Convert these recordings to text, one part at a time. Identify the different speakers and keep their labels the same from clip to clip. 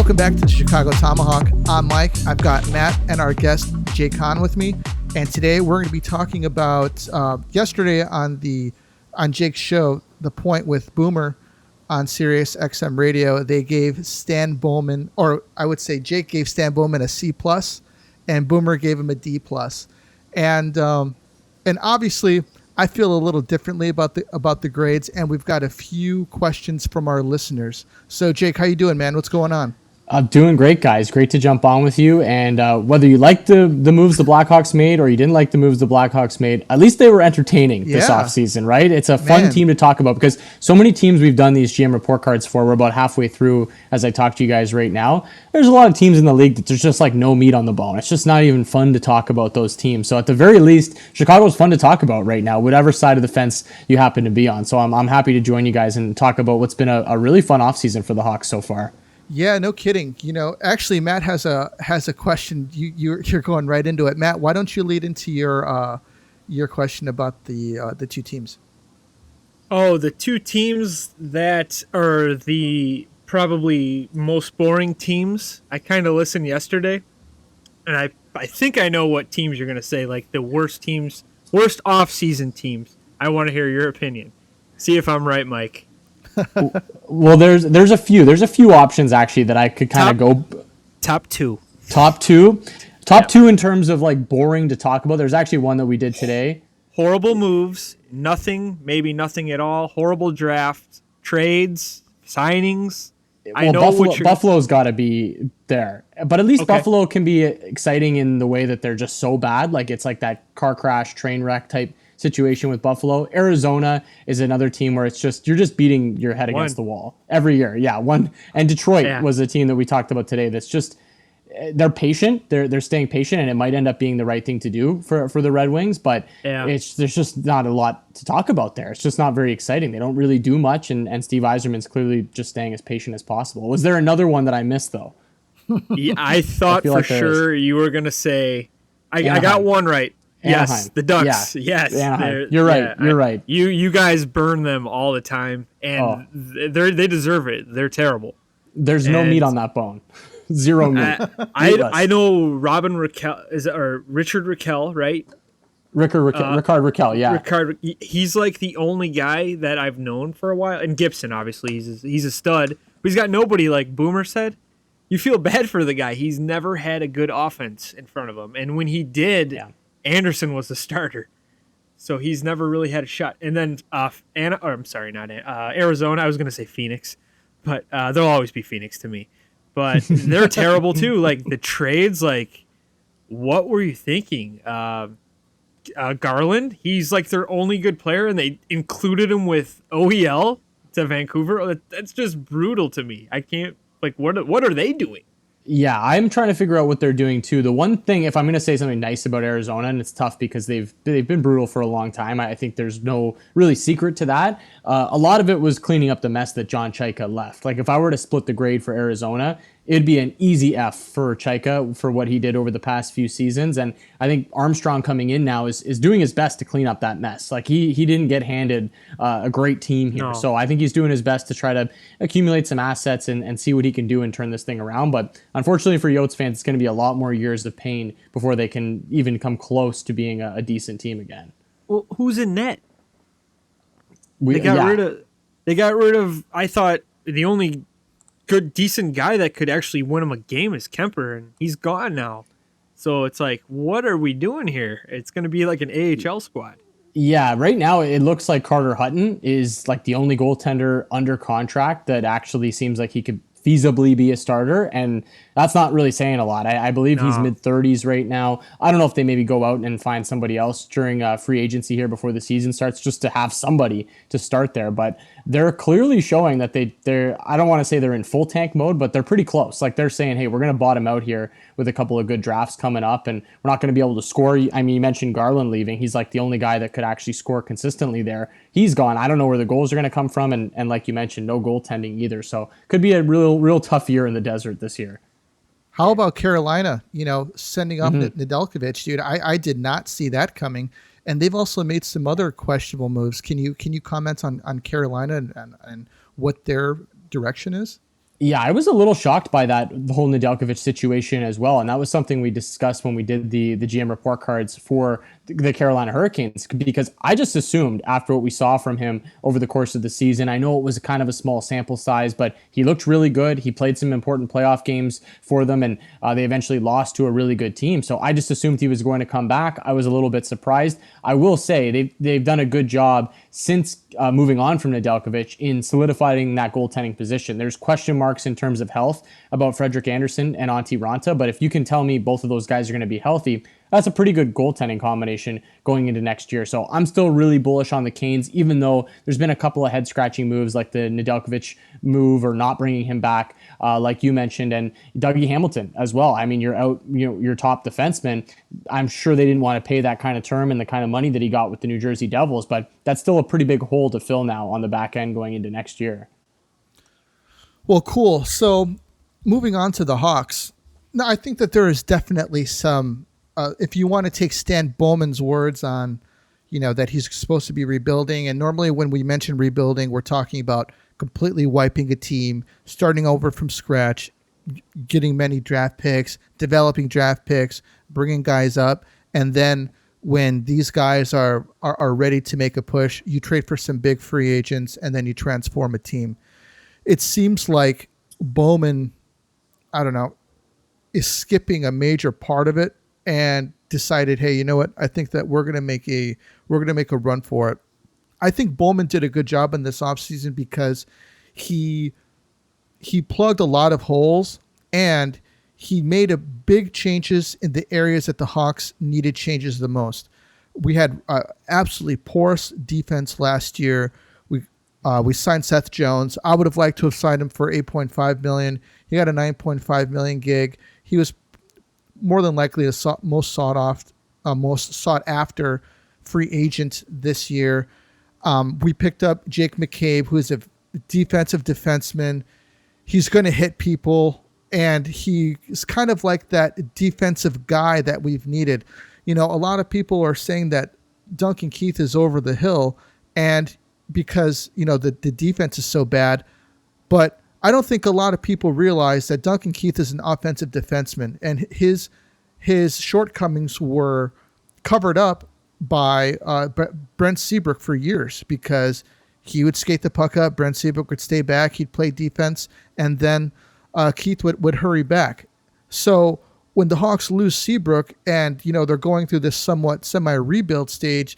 Speaker 1: Welcome back to the Chicago Tomahawk. I'm Mike. I've got Matt and our guest Jake Hahn with me, and today we're going to be talking about yesterday on Jake's show, The Point with Boomer on Sirius XM Radio. They gave Stan Bowman, or I would say Jake gave Stan Bowman a C plus, and Boomer gave him a D plus, and obviously I feel a little differently about the grades, and we've got a few questions from our listeners. So Jake, how you doing, man? What's going on?
Speaker 2: I'm doing great, guys. Great to jump on with you. And whether you liked the moves the Blackhawks made or you didn't like the moves the Blackhawks made, at least they were entertaining this offseason, right? It's a fun team to talk about because so many teams we've done these GM report cards for, we're about halfway through as I talk to you guys right now. There's a lot of teams in the league that there's just like no meat on the bone. It's just not even fun to talk about those teams. So at the very least, Chicago's fun to talk about right now, whatever side of the fence you happen to be on. So I'm happy to join you guys and talk about what's been a really fun offseason for the Hawks so far.
Speaker 1: Yeah, no kidding. You know, actually, Matt has a question. You're going right into it, Matt. Why don't you lead into your question about the two teams?
Speaker 3: Oh, the two teams that are the probably most boring teams. I kind of listened yesterday, and I think I know what teams you're gonna say. Like the worst teams, worst off-season teams. I want to hear your opinion. See if I'm right, Mike.
Speaker 2: Well, there's a few options actually that I could kind of go
Speaker 3: top two
Speaker 2: in terms of like boring to talk about. There's actually one that we did today.
Speaker 3: Horrible moves, maybe nothing at all. Horrible draft, trades, signings.
Speaker 2: Well, Buffalo's got to be there, but at least Buffalo can be exciting in the way that they're just so bad. Like it's like that car crash, train wreck type situation with Buffalo. Arizona is another team where it's just you're just beating your head against the wall every year. Yeah, one. And Detroit was a team that we talked about today. That's just they're patient. They're staying patient, and it might end up being the right thing to do for the Red Wings. But there's just not a lot to talk about there. It's just not very exciting. They don't really do much, and Steve Yzerman's clearly just staying as patient as possible. Was there another one that I missed though?
Speaker 3: Yeah, I thought for sure you were gonna say I got one right.
Speaker 2: Anaheim.
Speaker 3: Yes, the Ducks. Yeah. Yes,
Speaker 2: you're right. You're right.
Speaker 3: You guys burn them all the time, and they deserve it. They're terrible.
Speaker 2: There's no meat on that bone. Zero meat.
Speaker 3: I know Robin Raquel or Richard Raquel, right?
Speaker 2: Ricard Raquel, yeah.
Speaker 3: He's like the only guy that I've known for a while, and Gibson obviously he's a stud, but he's got nobody like Boomer said. You feel bad for the guy. He's never had a good offense in front of him, and when he did. Yeah. Anderson was the starter, so he's never really had a shot. And then Arizona. I was going to say Phoenix, but they'll always be Phoenix to me. But they're terrible too. Like the trades, like what were you thinking? Garland, he's like their only good player, and they included him with OEL to Vancouver. That's just brutal to me. I can't what are they doing?
Speaker 2: Yeah, I'm trying to figure out what they're doing too. The one thing, if I'm going to say something nice about Arizona, and it's tough because they've been brutal for a long time. I think there's no really secret to that. A lot of it was cleaning up the mess that John Chaika left. Like if I were to split the grade for Arizona, it'd be an easy F for Chaika for what he did over the past few seasons. And I think Armstrong coming in now is doing his best to clean up that mess. Like he didn't get handed a great team here. No. So I think he's doing his best to try to accumulate some assets and see what he can do and turn this thing around. But unfortunately for Yotes fans, it's going to be a lot more years of pain before they can even come close to being a decent team again.
Speaker 3: Well, who's in net? They got rid of, I thought, the only good, decent guy that could actually win him a game is Kemper, and he's gone now. So it's like, what are we doing here? It's going to be like an AHL squad.
Speaker 2: Yeah, right now it looks like Carter Hutton is like the only goaltender under contract that actually seems like he could feasibly be a starter, and that's not really saying a lot. I believe he's mid-30s right now. I don't know if they maybe go out and find somebody else during free agency here before the season starts just to have somebody to start there, but they're clearly showing that they're I don't want to say they're in full tank mode, but they're pretty close. Like they're saying, hey, we're going to bottom out here with a couple of good drafts coming up, and we're not going to be able to score. I mean, you mentioned Garland leaving. He's like the only guy that could actually score consistently there. He's gone. I don't know where the goals are going to come from, and like you mentioned, no goaltending either. So could be a real tough year in the desert this year.
Speaker 1: How about Carolina, sending off Nedeljkovic, dude? I did not see that coming. And they've also made some other questionable moves. Can you comment on Carolina and what their direction is?
Speaker 2: Yeah, I was a little shocked by the whole Nedeljkovic situation as well. And that was something we discussed when we did the GM report cards for the Carolina Hurricanes, because I just assumed after what we saw from him over the course of the season, I know it was kind of a small sample size, but he looked really good. He played some important playoff games for them, and they eventually lost to a really good team. So I just assumed he was going to come back. I was a little bit surprised. I will say they've done a good job since moving on from Nedeljkovic in solidifying that goaltending position. There's question marks in terms of health about Frederik Andersen and Antti Ranta, but if you can tell me both of those guys are going to be healthy, that's a pretty good goaltending combination going into next year. So I'm still really bullish on the Canes, even though there's been a couple of head-scratching moves like the Nedeljkovic move or not bringing him back, like you mentioned, and Dougie Hamilton as well. I mean, you're out, your top defenseman. I'm sure they didn't want to pay that kind of term and the kind of money that he got with the New Jersey Devils, but that's still a pretty big hole to fill now on the back end going into next year.
Speaker 1: Well, cool. So moving on to the Hawks. Now, I think that there is definitely some, if you want to take Stan Bowman's words on, that he's supposed to be rebuilding. And normally when we mention rebuilding, we're talking about completely wiping a team, starting over from scratch, getting many draft picks, developing draft picks, bringing guys up. And then when these guys are ready to make a push, you trade for some big free agents and then you transform a team. It seems like Bowman, I don't know, is skipping a major part of it and decided, hey, you know what? I think that we're gonna make a run for it. I think Bowman did a good job in this offseason because he plugged a lot of holes and he made a big changes in the areas that the Hawks needed changes the most. We had absolutely porous defense last year. We signed Seth Jones. I would have liked to have signed him for $8.5 million. He got a $9.5 million gig. He was more than likely the most sought after free agent this year. We picked up Jake McCabe, who is a defensive defenseman. He's going to hit people, and he's kind of like that defensive guy that we've needed. A lot of people are saying that Duncan Keith is over the hill, and because the defense is so bad, but I don't think a lot of people realize that Duncan Keith is an offensive defenseman, and his shortcomings were covered up by Brent Seabrook for years because he would skate the puck up, Brent Seabrook would stay back, he'd play defense, and then Keith would hurry back. So when the Hawks lose Seabrook and they're going through this somewhat semi-rebuild stage,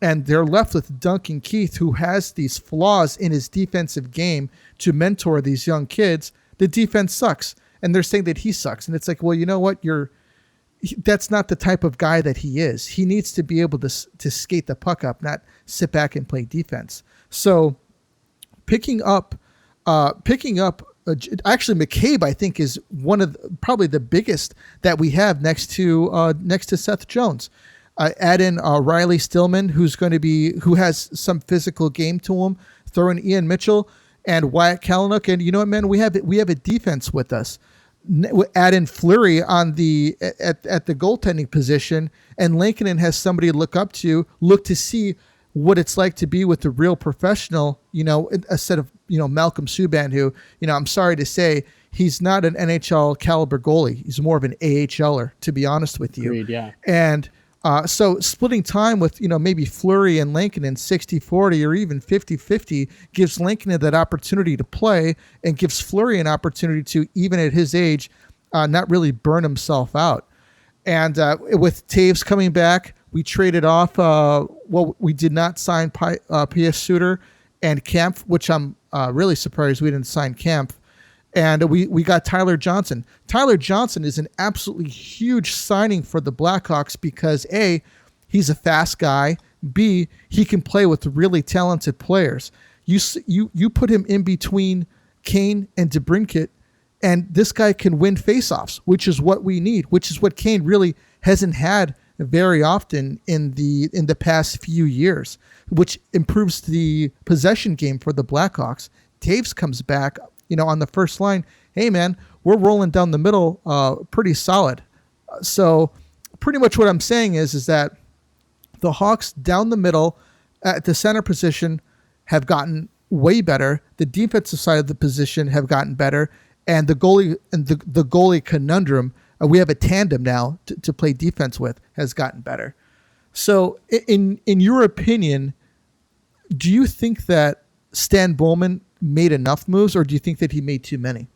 Speaker 1: and they're left with Duncan Keith, who has these flaws in his defensive game to mentor these young kids, the defense sucks. And they're saying that he sucks. And it's like, well, you know what? That's not the type of guy that he is. He needs to be able to skate the puck up, not sit back and play defense. So picking up, actually McCabe, I think, is one of probably the biggest that we have next to Seth Jones. Add in Riley Stillman, who has some physical game to him. Throw in Ian Mitchell and Wyatt Kalynuk, and you know what, man, we have a defense with us. Add in Fleury on at the goaltending position, and Lankinen has somebody to look to see what it's like to be with a real professional. Instead of Malcolm Subban, who I'm sorry to say, he's not an NHL caliber goalie. He's more of an AHLer, to be honest with you.
Speaker 2: Agreed, yeah.
Speaker 1: And so splitting time with, maybe Fleury and Lankinen 60-40 or even 50-50 gives Lankinen that opportunity to play and gives Fleury an opportunity to, even at his age, not really burn himself out. And with Taves coming back, we traded off, we did not sign P.S. Suter and Kemp, which I'm really surprised we didn't sign Kemp. And we got Tyler Johnson. Tyler Johnson is an absolutely huge signing for the Blackhawks because A, he's a fast guy. B, he can play with really talented players. You put him in between Kane and DeBrincat, and this guy can win faceoffs, which is what we need, which is what Kane really hasn't had very often in the past few years, which improves the possession game for the Blackhawks. Taves comes back, on the first line. Hey, man, we're rolling down the middle pretty solid. So pretty much what I'm saying is that the Hawks down the middle at the center position have gotten way better. The defensive side of the position have gotten better, and the goalie conundrum. We have a tandem now to play defense with has gotten better. So, in your opinion, do you think that Stan Bowman made enough moves, or do you think that he made too many?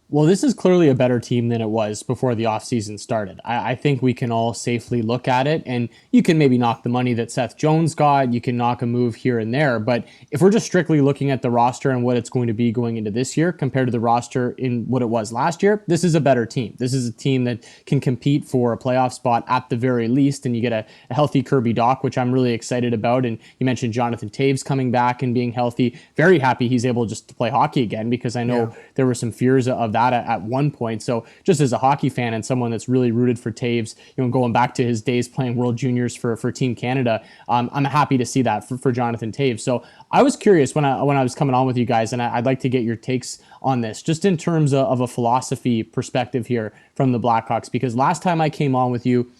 Speaker 2: Well, this is clearly a better team than it was before the offseason started. I think we can all safely look at it, and you can maybe knock the money that Seth Jones got. You can knock a move here and there. But if we're just strictly looking at the roster and what it's going to be going into this year compared to the roster in what it was last year, this is a better team. This is a team that can compete for a playoff spot at the very least, and you get a healthy Kirby Dach, which I'm really excited about. And you mentioned Jonathan Toews coming back and being healthy. Very happy he's able just to play hockey again, because I know there were some fears of that at one point. So just as a hockey fan and someone that's really rooted for Toews, going back to his days playing World Juniors for Team Canada, I'm happy to see that for Jonathan Toews. So I was curious when I was coming on with you guys, and I'd like to get your takes on this, just in terms of a philosophy perspective here from the Blackhawks, because last time I came on with you,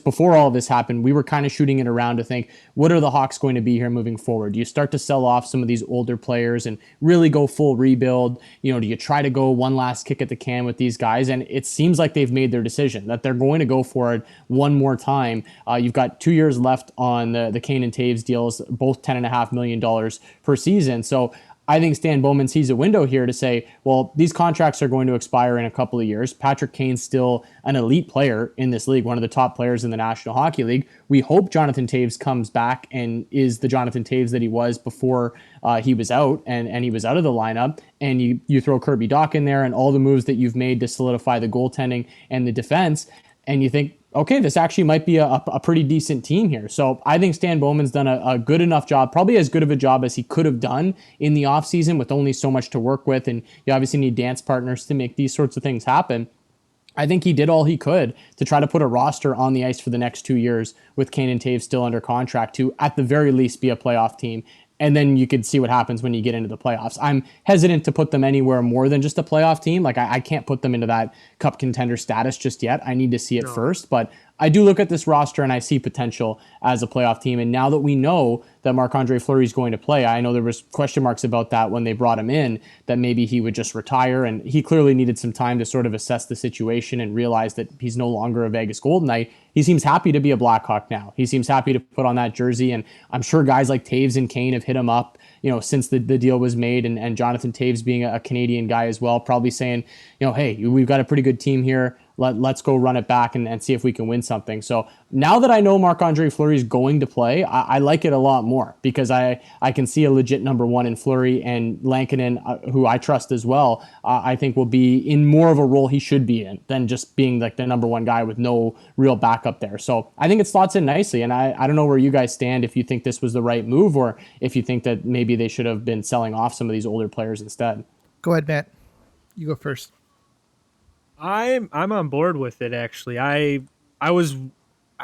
Speaker 2: before all of this happened, we were kind of shooting it around to think, what are the Hawks going to be here moving forward? Do you start to sell off some of these older players and really go full rebuild? Do you try to go one last kick at the can with these guys? And it seems like they've made their decision, that they're going to go for it one more time. You've got 2 years left on the Kane and Toews deals, both $10.5 million per season. So I think Stan Bowman sees a window here to say, well, these contracts are going to expire in a couple of years. Patrick Kane's still an elite player in this league, one of the top players in the National Hockey League. We hope Jonathan Toews comes back and is the Jonathan Toews that he was before he was out and he was out of the lineup. And you throw Kirby Dach in there and all the moves that you've made to solidify the goaltending and the defense, and you think, okay, this actually might be a pretty decent team here. So I think Stan Bowman's done a good enough job, probably as good of a job as he could have done in the offseason with only so much to work with. And you obviously need dance partners to make these sorts of things happen. I think he did all he could to try to put a roster on the ice for the next 2 years with Kane and Toews still under contract to, at the very least, be a playoff team. And then you could see what happens when you get into the playoffs. I'm hesitant to put them anywhere more than just a playoff team. Like I can't put them into that cup contender status just yet. I need to see it first. But I do look at this roster and I see potential as a playoff team. And now that we know that Marc-Andre Fleury is going to play, I know there was question marks about that when they brought him in, that maybe he would just retire. And he clearly needed some time to sort of assess the situation and realize that he's no longer a Vegas Golden Knight. He seems happy to be a Blackhawk now. He seems happy to put on that jersey. And I'm sure guys like Toews and Kane have hit him up, since the deal was made, and Jonathan Toews being a Canadian guy as well, probably saying, hey, we've got a pretty good team here. Let's go run it back and see if we can win something. So now that I know Marc-Andre Fleury is going to play, I like it a lot more, because I can see a legit number one in Fleury, and Lankinen, who I trust as well, I think will be in more of a role he should be in than just being like the number one guy with no real backup there. So I think it slots in nicely, and I don't know where you guys stand, if you think this was the right move or if you think that maybe they should have been selling off some of these older players instead.
Speaker 1: Go ahead, Matt. You go first.
Speaker 3: I'm on board with it, actually. I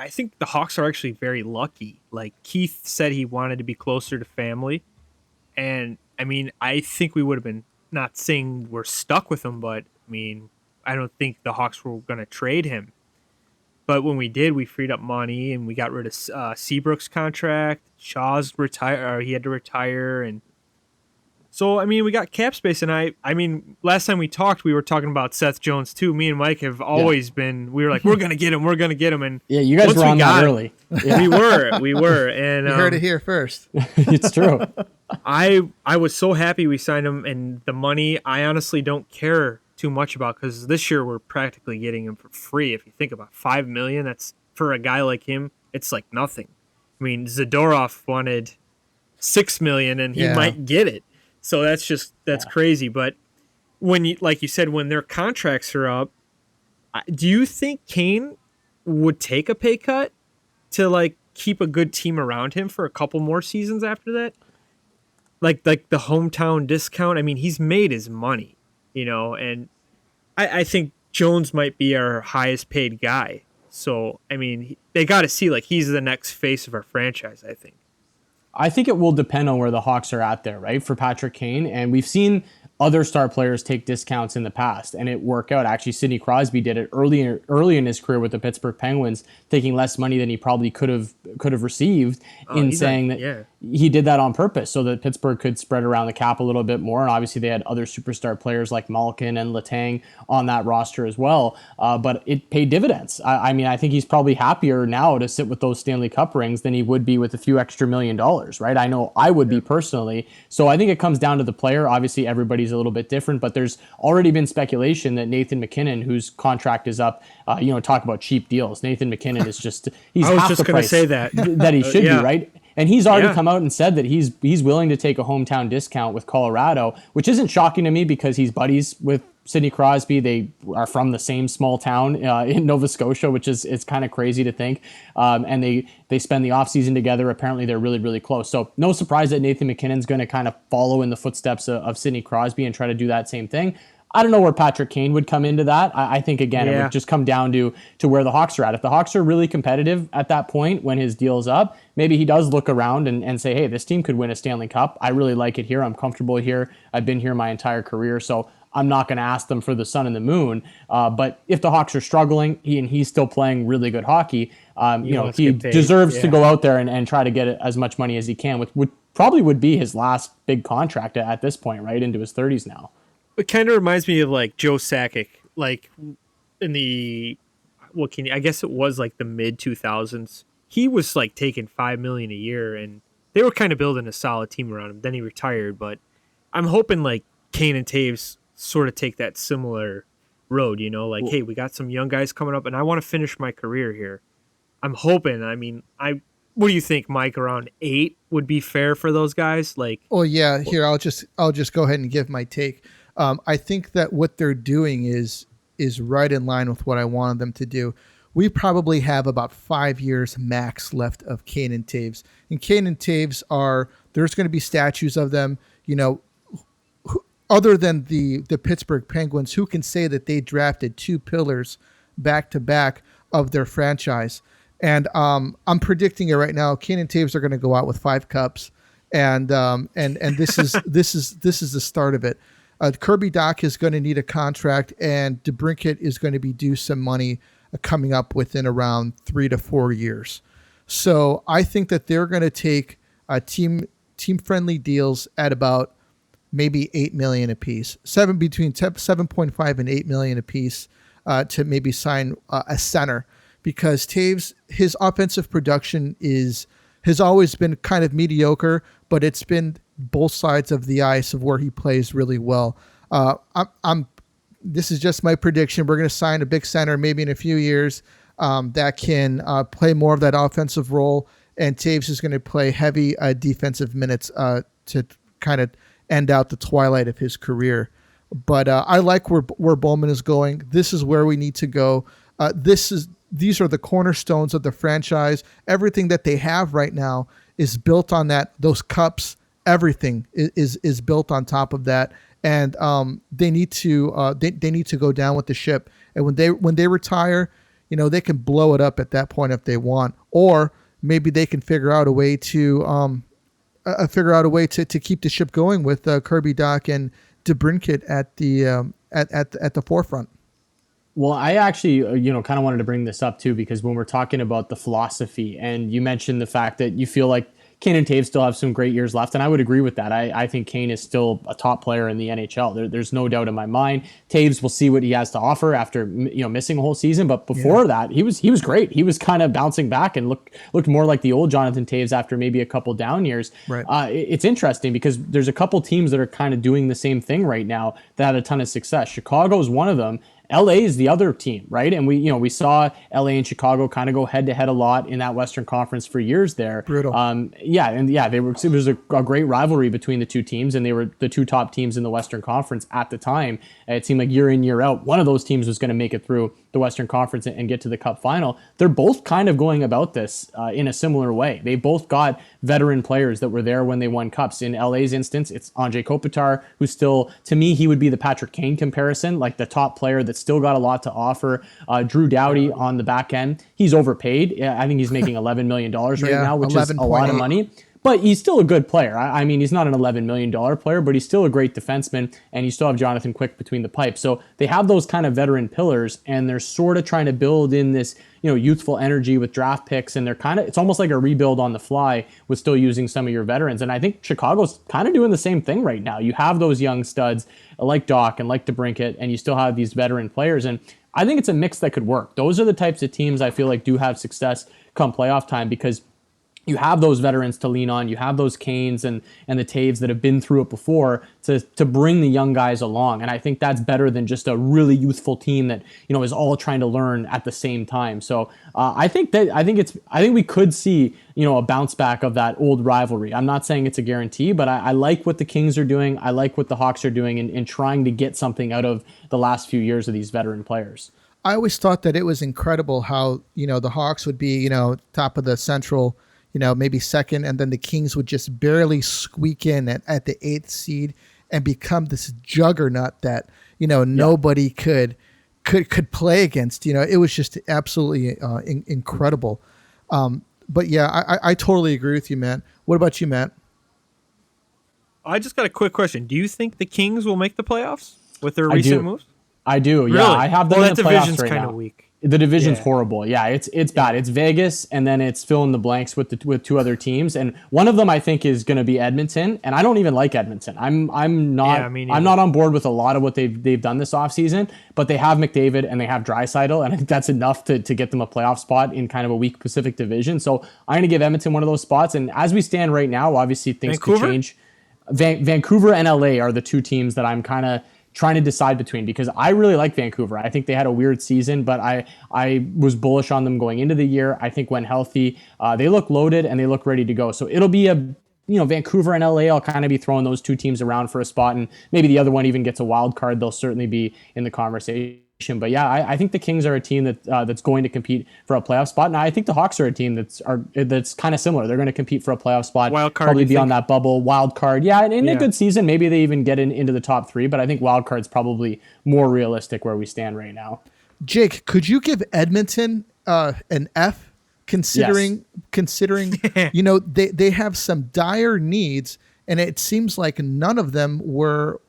Speaker 3: think the Hawks are actually very lucky. Like Keith said, he wanted to be closer to family, and I mean, I think we would have been, not saying we're stuck with him, but I mean, I don't think the Hawks were going to trade him. But when we did, we freed up money and we got rid of Seabrook's contract. Shaw's he had to retire, and so, I mean, we got cap space, and I mean, last time we talked, we were talking about Seth Jones, too. Me and Mike have always been, we were like, we're going to get him, and
Speaker 2: yeah, you guys were on that early.
Speaker 3: Yeah. We were, and
Speaker 1: you heard it here first.
Speaker 2: It's true.
Speaker 3: I was so happy we signed him, and the money, I honestly don't care too much about, because this year we're practically getting him for free. If you think about $5 million, that's, for a guy like him, it's like nothing. I mean, Zadorov wanted $6 million, and he might get it. So that's crazy. But when you, like you said, when their contracts are up, do you think Kane would take a pay cut to like keep a good team around him for a couple more seasons after that? Like the hometown discount. I mean, he's made his money, and I think Jones might be our highest paid guy. So, I mean, they got to see like he's the next face of our franchise, I think.
Speaker 2: I think it will depend on where the Hawks are at there, right, for Patrick Kane. And we've seen other star players take discounts in the past and it work out. Actually, Sidney Crosby did it early in his career with the Pittsburgh Penguins, taking less money than he probably could have received, saying that he did that on purpose so that Pittsburgh could spread around the cap a little bit more. And obviously they had other superstar players like Malkin and Letang on that roster as well. But it paid dividends. I mean, I think he's probably happier now to sit with those Stanley Cup rings than he would be with a few extra $1 million, right? I know I would be personally. So I think it comes down to the player. Obviously everybody's a little bit different, but there's already been speculation that Nathan McKinnon, whose contract is up, talk about cheap deals. Nathan McKinnon is just, he's
Speaker 3: I was
Speaker 2: half
Speaker 3: just
Speaker 2: the
Speaker 3: going to
Speaker 2: price
Speaker 3: say that
Speaker 2: he should be, right? And he's already come out and said that he's willing to take a hometown discount with Colorado, which isn't shocking to me because he's buddies with Sidney Crosby. They are from the same small town in Nova Scotia, which is it's kind of crazy to think. And they spend the offseason together. Apparently, they're really, really close. So no surprise that Nathan McKinnon's going to kind of follow in the footsteps of Sidney Crosby and try to do that same thing. I don't know where Patrick Kane would come into that. I think, again, it would just come down to where the Hawks are at. If the Hawks are really competitive at that point when his deal's up, maybe he does look around and say, hey, this team could win a Stanley Cup. I really like it here. I'm comfortable here. I've been here my entire career, so I'm not going to ask them for the sun and the moon. But if the Hawks are struggling and he's still playing really good hockey, he deserves to go out there and try to get as much money as he can, which would be his last big contract at this point, right? Into his 30s now.
Speaker 3: It kind of reminds me of like Joe Sakic, like in the I guess it was like the mid 2000s. He was like taking $5 million a year, and they were kind of building a solid team around him. Then he retired, but I'm hoping like Kane and Taves sort of take that similar road. Like, hey, we got some young guys coming up, and I want to finish my career here. I'm hoping. I mean, what do you think, Mike? Around 8 would be fair for those guys. Like,
Speaker 1: oh yeah, here I'll just go ahead and give my take. I think that what they're doing is right in line with what I wanted them to do. We probably have about 5 years max left of Kane and Taves. And Kane and Taves there's going to be statues of them, other than the Pittsburgh Penguins, who can say that they drafted 2 pillars back to back of their franchise. And I'm predicting it right now. Kane and Taves are going to go out with 5 cups. And this is the start of it. Kirby Dach is going to need a contract, and DeBrincat is going to be due some money coming up within around 3 to 4 years. So I think that they're going to take team friendly deals at about maybe $8 million a piece, between 7.5 and $8 million a piece to maybe sign a center, because Taves, his offensive production has always been kind of mediocre, but it's been both sides of the ice of where he plays really well. This is just my prediction. We're going to sign a big center maybe in a few years that can play more of that offensive role, and Taves is going to play heavy defensive minutes to kind of end out the twilight of his career. But I like where Bowman is going. This is where we need to go. These are the cornerstones of the franchise. Everything that they have right now is built on that. Those cups, everything is built on top of that, and they need to go down with the ship. And when they retire, they can blow it up at that point if they want, or maybe they can figure out a way to keep the ship going with Kirby Dach and DeBrincat at the forefront.
Speaker 2: Well, I actually, kind of wanted to bring this up too, because when we're talking about the philosophy, and you mentioned the fact that you feel like Kane and Taves still have some great years left, and I would agree with that. I think Kane is still a top player in the NHL. There's no doubt in my mind. Taves, will see what he has to offer after missing a whole season, but before that, he was great. He was kind of bouncing back and looked more like the old Jonathan Taves after maybe a couple down years.
Speaker 1: Right.
Speaker 2: It's interesting because there's a couple teams that are kind of doing the same thing right now that had a ton of success. Chicago's one of them. LA is the other team, right? And we saw LA and Chicago kind of go head to head a lot in that Western Conference for years there.
Speaker 1: Brutal.
Speaker 2: It was a great rivalry between the two teams, and they were the two top teams in the Western Conference at the time. It seemed like year in, year out, one of those teams was going to make it through the Western Conference and get to the Cup final. They're both kind of going about this in a similar way. They both got veteran players that were there when they won Cups. In LA's instance, it's Andrei Kopitar, who's still, to me, he would be the Patrick Kane comparison, like the top player that's still got a lot to offer. Drew Doughty on the back end, he's overpaid. I think he's making $11 million right now, which is a lot of money. but he's still a good player. I mean, he's not an $11 million player, but he's still a great defenseman, and you still have Jonathan Quick between the pipes. So they have those kind of veteran pillars, and they're sort of trying to build in this, youthful energy with draft picks, and it's almost like a rebuild on the fly with still using some of your veterans. And I think Chicago's kind of doing the same thing right now. You have those young studs like Doc and like DeBrincat, and you still have these veteran players. And I think it's a mix that could work. Those are the types of teams I feel like do have success come playoff time, because you have those veterans to lean on. You have those Canes and the Taves that have been through it before to bring the young guys along. And I think that's better than just a really youthful team that, is all trying to learn at the same time. So I think we could see, a bounce back of that old rivalry. I'm not saying it's a guarantee, but I like what the Kings are doing. I like what the Hawks are doing in trying to get something out of the last few years of these veteran players.
Speaker 1: I always thought that it was incredible how, the Hawks would be, top of the Central, maybe second, and then the Kings would just barely squeak in at the 8th seed and become this juggernaut that, nobody could play against. It was just absolutely incredible. But yeah, I totally agree with you, Matt. What about you, Matt?
Speaker 3: I just got a quick question. Do you think the Kings will make the playoffs with their recent moves?
Speaker 2: I do.
Speaker 3: Really?
Speaker 2: Yeah, I have them in the playoffs right now.
Speaker 3: Division's kind of weak.
Speaker 2: The division's horrible. Yeah, it's bad. It's Vegas, and then it's fill in the blanks with two other teams, and one of them I think is going to be Edmonton, and I don't even like Edmonton. I'm not on board with a lot of what they've done this offseason, but they have McDavid and they have Draisaitl, and I think that's enough to get them a playoff spot in kind of a weak Pacific Division. So I'm going to give Edmonton one of those spots, and as we stand right now, obviously things could change. Vancouver and LA are the two teams that I'm kind of trying to decide between, because I really like Vancouver. I think they had a weird season, but I was bullish on them going into the year. I think when healthy, they look loaded and they look ready to go. So it'll be Vancouver and LA, I'll kind of be throwing those two teams around for a spot, and maybe the other one even gets a wild card. They'll certainly be in the conversation. But yeah, I think the Kings are a team that's going to compete for a playoff spot, and I think the Hawks are a team that's kind of similar. They're going to compete for a playoff spot,
Speaker 3: wild card,
Speaker 2: probably be on that bubble, wild card. Yeah, in a good season, maybe they even get into the top 3. But I think wild card's probably more realistic where we stand right now.
Speaker 1: Jake, could you give Edmonton an F? Considering they have some dire needs, and it seems like none of them were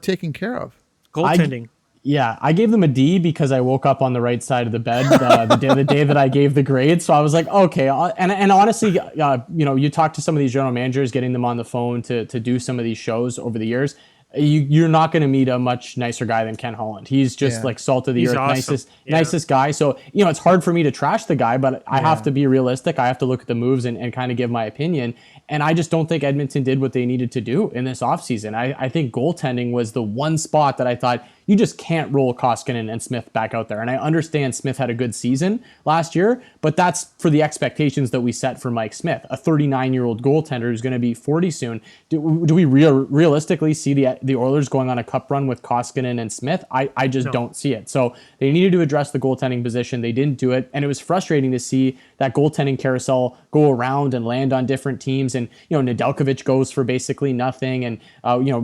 Speaker 1: taken care of.
Speaker 3: Goaltending.
Speaker 2: I gave them a D because I woke up on the right side of the bed the day that I gave the grade. So I was like, okay. And honestly, you talk to some of these general managers, getting them on the phone to do some of these shows over the years. You're not going to meet a much nicer guy than Ken Holland. He's just like salt of the earth, awesome. nicest guy. So, it's hard for me to trash the guy, but I have to be realistic. I have to look at the moves and kind of give my opinion. And I just don't think Edmonton did what they needed to do in this offseason. I think goaltending was the one spot that I thought you just can't roll Koskinen and Smith back out there. And I understand Smith had a good season last year, but that's for the expectations that we set for Mike Smith, a 39-year-old goaltender who's going to be 40 soon. Do we realistically see the Oilers going on a cup run with Koskinen and Smith? I just don't see it. So they needed to address the goaltending position. They didn't do it. And it was frustrating to see that goaltending carousel go around and land on different teams. And, Nedeljkovic goes for basically nothing. And,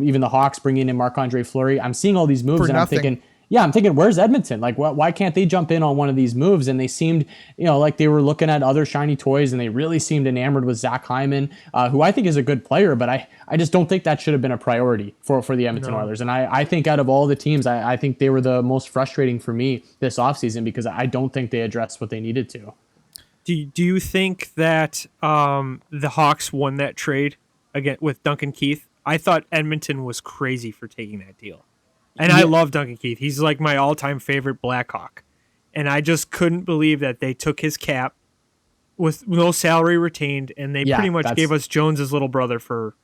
Speaker 2: even the Hawks bringing in Marc-Andre Fleury. I'm seeing all these moves and I'm thinking, where's Edmonton? Like, why can't they jump in on one of these moves? And they seemed, like they were looking at other shiny toys, and they really seemed enamored with Zach Hyman, who I think is a good player, but I just don't think that should have been a priority for the Edmonton Oilers. And I think out of all the teams, I think they were the most frustrating for me this offseason, because I don't think they addressed what they needed to.
Speaker 3: Do you think that the Hawks won that trade again with Duncan Keith? I thought Edmonton was crazy for taking that deal. And I love Duncan Keith. He's like my all-time favorite Blackhawk. And I just couldn't believe that they took his cap with no salary retained, and they pretty much gave us Jones's little brother for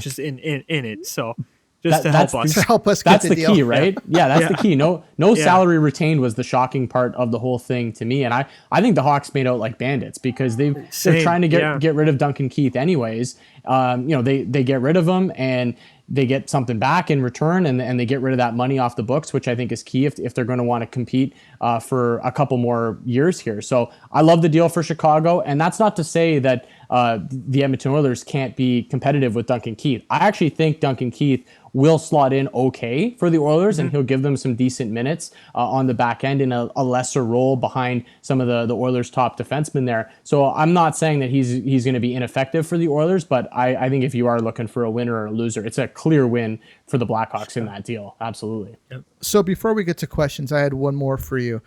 Speaker 3: just in it. So just to help us.
Speaker 1: To help us get
Speaker 2: that's the
Speaker 1: deal.
Speaker 2: Key, right? Yeah, that's the key. No salary retained was the shocking part of the whole thing to me. And I think the Hawks made out like bandits, because they're trying to get rid of Duncan Keith anyways. They get rid of him, and they get something back in return, and they get rid of that money off the books, which I think is key if they're going to want to compete for a couple more years here. So I love the deal for Chicago, and that's not to say that the Edmonton Oilers can't be competitive with Duncan Keith. I actually think Duncan Keith will slot in okay for the Oilers, and he'll give them some decent minutes on the back end in a lesser role behind some of the Oilers' top defensemen there. So I'm not saying that he's going to be ineffective for the Oilers, but I think if you are looking for a winner or a loser, it's a clear win for the Blackhawks in that deal. Absolutely.
Speaker 3: Yep.
Speaker 1: So before we get to questions, I had one more for you.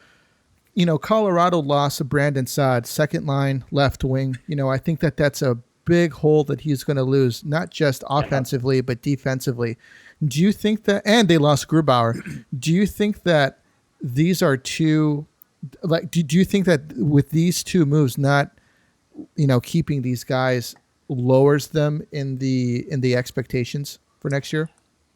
Speaker 1: Colorado lost Brandon Saad, second line left wing. I think that's a big hole that he's going to lose, not just offensively, but defensively. Do you think that, and they lost Grubauer, do you think that these are two, do you think that with these two moves, not, keeping these guys lowers them in the expectations for next year?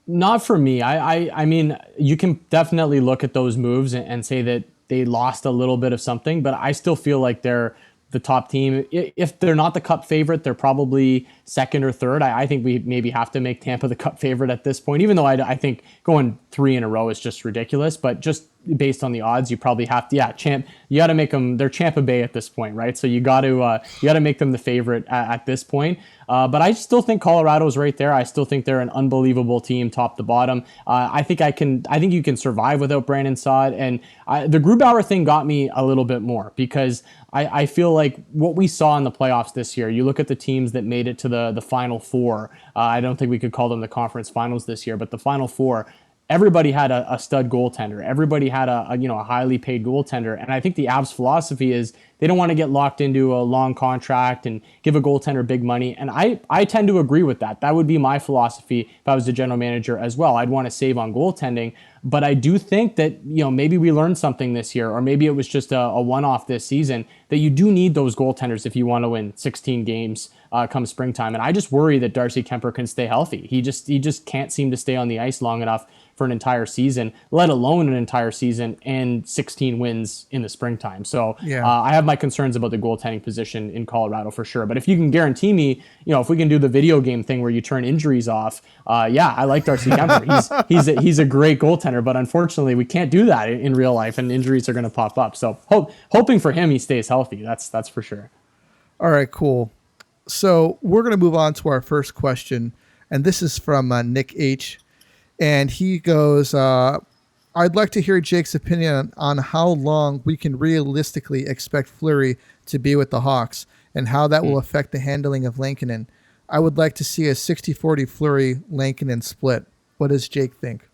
Speaker 2: Not for me. I mean, you can definitely look at those moves and say that they lost a little bit of something, but I still feel like they're the top team. If they're not the Cup favorite, they're probably second or third. I think we maybe have to make Tampa the Cup favorite at this point, even though I think going 3 in a row is just ridiculous. But just based on the odds, you probably have to, you got to make them, they're Tampa Bay at this point, right? So you got to make them the favorite at this point. But I still think Colorado's right there. I still think they're an unbelievable team, top to bottom. I think you can survive without Brandon Saad. And the Grubauer thing got me a little bit more because I feel like what we saw in the playoffs this year, you look at the teams that made it to the Final Four. I don't think we could call them the conference finals this year, but the Final Four, everybody had a stud goaltender. Everybody had a highly paid goaltender. And I think the Avs philosophy is they don't want to get locked into a long contract and give a goaltender big money. And I tend to agree with that. That would be my philosophy if I was the general manager as well. I'd want to save on goaltending. But I do think that, maybe we learned something this year, or maybe it was just a one-off this season, that you do need those goaltenders if you want to win 16 games come springtime. And I just worry that Darcy Kemper can stay healthy. He just can't seem to stay on the ice long enough for an entire season, let alone an entire season and 16 wins in the springtime. So I have my concerns about the goaltending position in Colorado for sure. But if you can guarantee me, if we can do the video game thing where you turn injuries off, I like Darcy Kemper. He's a great goaltender, but unfortunately we can't do that in real life, and injuries are going to pop up. So hoping for him he stays healthy. That's for sure.
Speaker 1: All right, cool. So we're going to move on to our first question, and this is from Nick H. And he goes, I'd like to hear Jake's opinion on how long we can realistically expect Fleury to be with the Hawks and how that will affect the handling of Lankinen. I would like to see a 60-40 Fleury-Lankinen split. What does Jake think?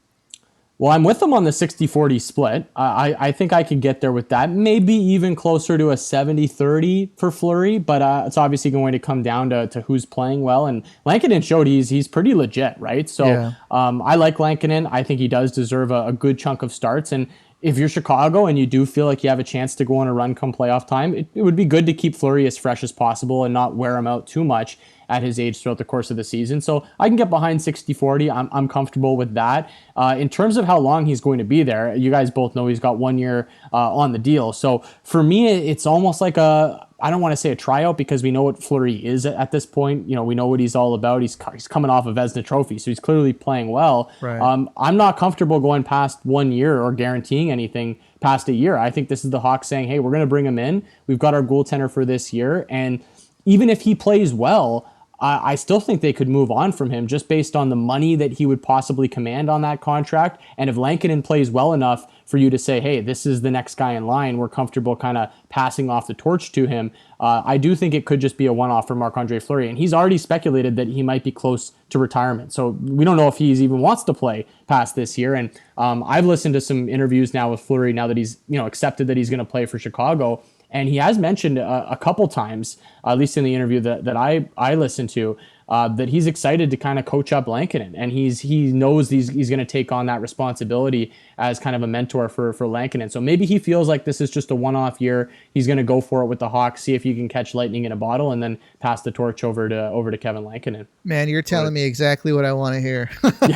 Speaker 2: Well, I'm with him on the 60-40 split. I think I could get there with that. Maybe even closer to a 70-30 for Fleury, but it's obviously going to come down to who's playing well. And Lankinen showed he's pretty legit, right? So I like Lankinen. I think he does deserve a good chunk of starts. And if you're Chicago and you do feel like you have a chance to go on a run come playoff time, it would be good to keep Fleury as fresh as possible and not wear him out too much at his age throughout the course of the season. So I can get behind 60-40. I'm comfortable with that. In terms of how long he's going to be there, you guys both know he's got 1 year on the deal. So for me, it's almost like I don't want to say a tryout because we know what Fleury is at this point. We know what he's all about. He's coming off a Vezina Trophy, so he's clearly playing well.
Speaker 1: Right.
Speaker 2: I'm not comfortable going past 1 year or guaranteeing anything past a year. I think this is the Hawks saying, hey, we're going to bring him in. We've got our goaltender for this year. And even if he plays well, I still think they could move on from him just based on the money that he would possibly command on that contract. And if Lankinen plays well enough for you to say, hey, this is the next guy in line, we're comfortable kind of passing off the torch to him, I do think it could just be a one-off for Marc-Andre Fleury. And he's already speculated that he might be close to retirement. So we don't know if he even wants to play past this year. And I've listened to some interviews now with Fleury now that he's accepted that he's going to play for Chicago. And he has mentioned a couple times, at least in the interview that I listened to, that he's excited to kind of coach up Lankinen, and he knows he's going to take on that responsibility as kind of a mentor for Lankinen. So maybe he feels like this is just a one-off year. He's going to go for it with the Hawks, see if you can catch lightning in a bottle, and then pass the torch over to Kevin Lankinen.
Speaker 1: Man, you're telling me exactly what I want to hear.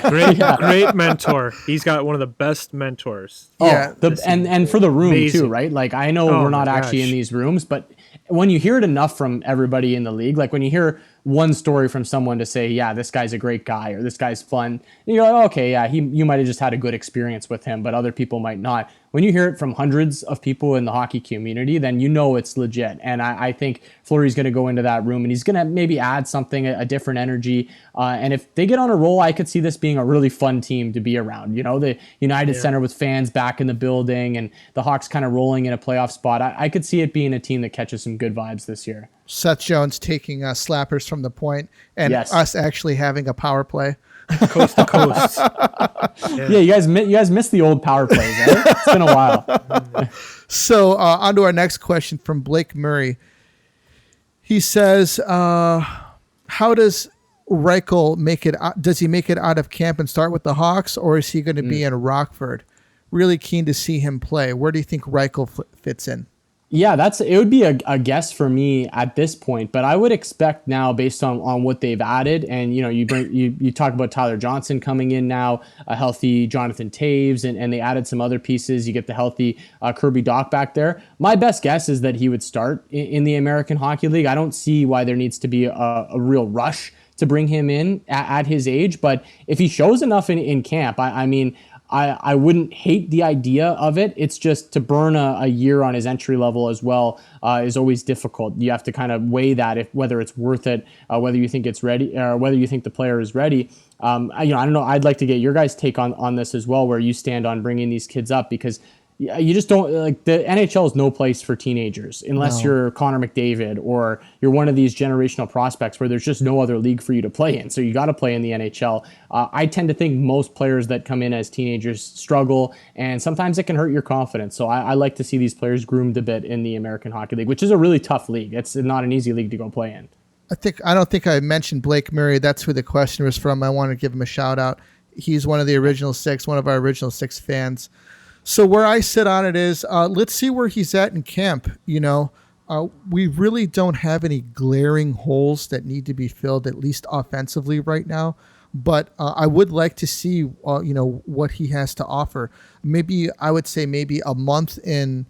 Speaker 3: Great mentor. He's got one of the best mentors.
Speaker 2: And for the room
Speaker 3: amazing.
Speaker 2: Too, right? Like I know we're not actually in these rooms, but when you hear it enough from everybody in the league, like when you hear one story from someone to say, yeah, this guy's a great guy or this guy's fun. And you're like, okay, yeah, you might have just had a good experience with him, but other people might not. When you hear it from hundreds of people in the hockey community, then you know it's legit. And I think Fleury's going to go into that room and he's going to maybe add something, a different energy. And if they get on a roll, I could see this being a really fun team to be around. You know, the United Center with fans back in the building and the Hawks kind of rolling in a playoff spot. I could see it being a team that catches some good vibes this year.
Speaker 1: Seth Jones taking slappers from the point and us actually having a power play.
Speaker 3: Coast to coast.
Speaker 2: Yeah, you guys missed the old power plays, right? It's been a while.
Speaker 1: So on to our next question from Blake Murray. He says, how does Reichel make it? Does he make it out of camp and start with the Hawks, or is he going to be in Rockford? Really keen to see him play. Where do you think Reichel fits in?
Speaker 2: Yeah, it would be a guess for me at this point, but I would expect now based on what they've added, and you talk about Tyler Johnson coming in now, a healthy Jonathan Taves, and they added some other pieces. You get the healthy Kirby Dach back there. My best guess is that he would start in the American Hockey League. I don't see why there needs to be a real rush to bring him in at his age, but if he shows enough in camp, I wouldn't hate the idea of it. It's just to burn a year on his entry level as well is always difficult. You have to kind of weigh that whether it's worth it, whether you think it's ready, or whether you think the player is ready. I don't know. I'd like to get your guys' take on this as well, where you stand on bringing these kids up, because you just don't, like, the NHL is no place for teenagers unless you're Connor McDavid or you're one of these generational prospects where there's just no other league for you to play in. So you got to play in the NHL. I tend to think most players that come in as teenagers struggle, and sometimes it can hurt your confidence. So I like to see these players groomed a bit in the American Hockey League, which is a really tough league. It's not an easy league to go play in.
Speaker 1: I don't think I mentioned Blake Murray. That's who the question was from. I want to give him a shout out. He's one of the original six, one of our original six fans. So where I sit on it is, let's see where he's at in camp. We really don't have any glaring holes that need to be filled, at least offensively right now. But I would like to see, what he has to offer. Maybe I would say maybe a month in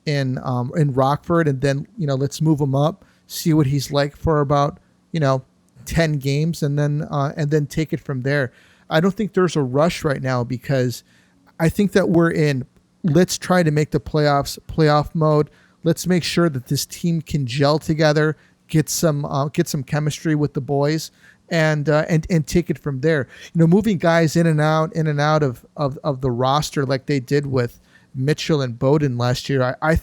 Speaker 1: Rockford, and then let's move him up, see what he's like for about 10 games, and then take it from there. I don't think there's a rush right now, because I think that we're in, let's try to make the playoff mode. Let's make sure that this team can gel together, get some chemistry with the boys, and take it from there. Moving guys in and out of the roster like they did with Mitchell and Bowden last year, I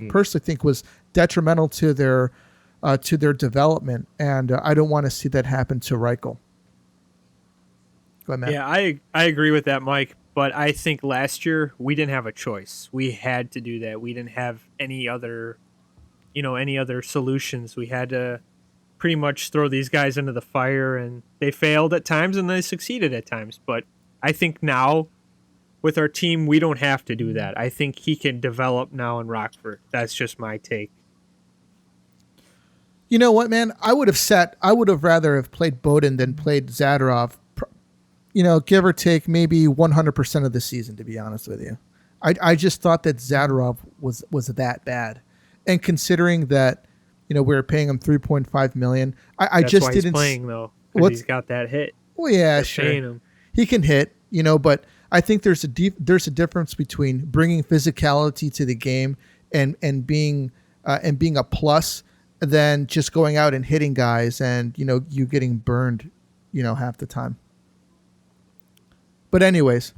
Speaker 1: personally think was detrimental to their development, and I don't want to see that happen to Reichel. Go ahead, Matt.
Speaker 3: Yeah, I agree with that, Mike. But I think last year we didn't have a choice. We had to do that. We didn't have any other solutions. We had to pretty much throw these guys into the fire, and they failed at times and they succeeded at times. But I think now with our team, we don't have to do that. I think he can develop now in Rockford. That's just my take.
Speaker 1: You know what, man? I would have rather have played Bowden than played Zadorov. Give or take maybe 100% of the season, to be honest with you. I just thought that Zadorov was that bad. And considering that, we were paying him $3.5 million, I
Speaker 3: That's
Speaker 1: just
Speaker 3: why
Speaker 1: didn't.
Speaker 3: He's playing, though, because he's got that hit.
Speaker 1: Well, yeah,
Speaker 3: They're
Speaker 1: sure.
Speaker 3: paying him.
Speaker 1: He can hit, but I think there's a difference between bringing physicality to the game and being a plus than just going out and hitting guys and, you getting burned, half the time. But anyways,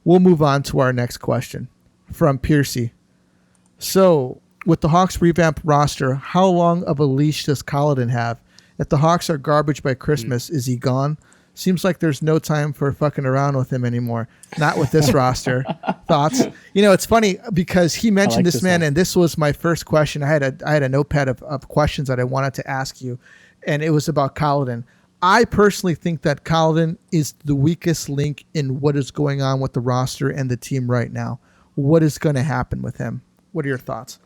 Speaker 1: we'll move on to our next question from Piercy. So, with the Hawks revamped roster, how long of a leash does Colliton have? If the Hawks are garbage by Christmas, is he gone? Seems like there's no time for fucking around with him anymore. Not with this roster. Thoughts? It's funny because he mentioned this man, and this was my first question. I had a notepad of questions that I wanted to ask you, and it was about Colliton. I personally think that Colliton is the weakest link in what is going on with the roster and the team right now. What is going to happen with him? What are your thoughts?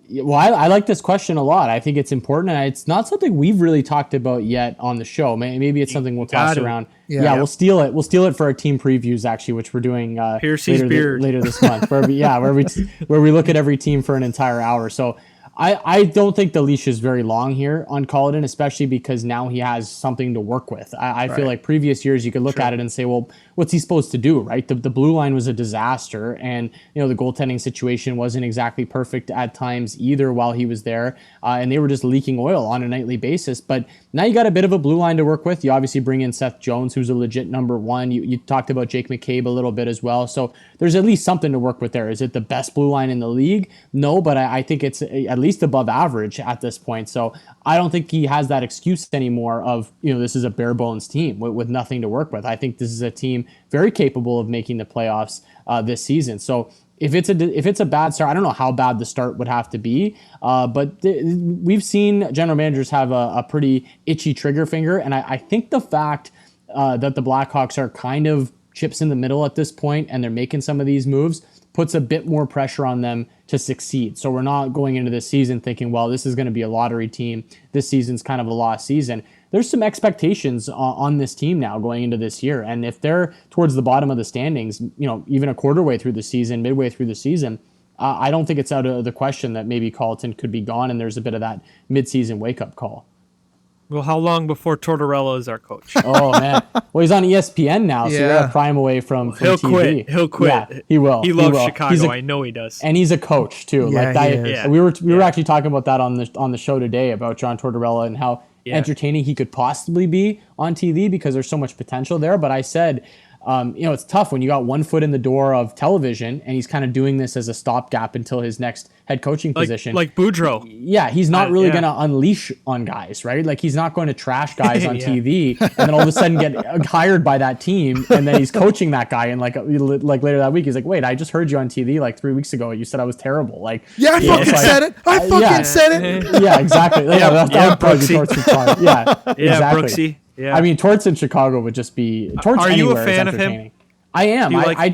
Speaker 2: Well, I like this question a lot. I think it's important, and it's not something we've really talked about yet on the show. Maybe it's something we'll toss around. Yeah, we'll steal it. We'll steal it for our team previews, actually, which we're doing
Speaker 3: Piercy's beard
Speaker 2: later this month. Where we look at every team for an entire hour. So I don't think the leash is very long here on Culloden, especially because now he has something to work with. I feel like previous years you could look at it and say, well, what's he supposed to do, right? The blue line was a disaster, and the goaltending situation wasn't exactly perfect at times either while he was there, and they were just leaking oil on a nightly basis. But now you got a bit of a blue line to work with. You obviously bring in Seth Jones, who's a legit number one. You talked about Jake McCabe a little bit as well, so there's at least something to work with there. Is it the best blue line in the league? No, but I think it's at least above average at this point. So I don't think he has that excuse anymore of, this is a bare bones team with nothing to work with. I think this is a team very capable of making the playoffs this season. So if it's a bad start, I don't know how bad the start would have to be, but we've seen general managers have a pretty itchy trigger finger. And I think the fact that the Blackhawks are kind of chips in the middle at this point and they're making some of these moves puts a bit more pressure on them to succeed. So we're not going into this season thinking, well, this is going to be a lottery team. This season's kind of a lost season. There's some expectations on this team now going into this year. And if they're towards the bottom of the standings, even a quarter way through the season, midway through the season, I don't think it's out of the question that maybe Colleton could be gone and there's a bit of that midseason wake-up call.
Speaker 3: Well, how long before Tortorella is our coach?
Speaker 2: Oh, man. Well, he's on ESPN now, so you're a prime away from
Speaker 3: He'll
Speaker 2: TV.
Speaker 3: He'll quit.
Speaker 2: Yeah, he will.
Speaker 3: He loves Chicago. I know he does.
Speaker 2: And he's a coach, too.
Speaker 1: Yeah,
Speaker 2: we were actually talking about that on the show today about John Tortorella and how entertaining he could possibly be on TV because there's so much potential there. But I said, it's tough when you got one foot in the door of television and he's kind of doing this as a stopgap until his next head coaching position.
Speaker 3: Like Boudreaux.
Speaker 2: Yeah, he's not really going to unleash on guys, right? Like he's not going to trash guys on TV and then all of a sudden get hired by that team and then he's coaching that guy and like later that week he's like, wait, I just heard you on TV like 3 weeks ago. You said I was terrible. Like
Speaker 1: I fucking said it. I fucking said it.
Speaker 2: Yeah, exactly. That would probably be Torts' response. Yeah, exactly.
Speaker 3: Brooksy. Yeah.
Speaker 2: I mean, Torts in Chicago would just be. Torts
Speaker 3: Are you a
Speaker 2: anywhere
Speaker 3: fan
Speaker 2: is
Speaker 3: of him?
Speaker 2: entertaining. I am. I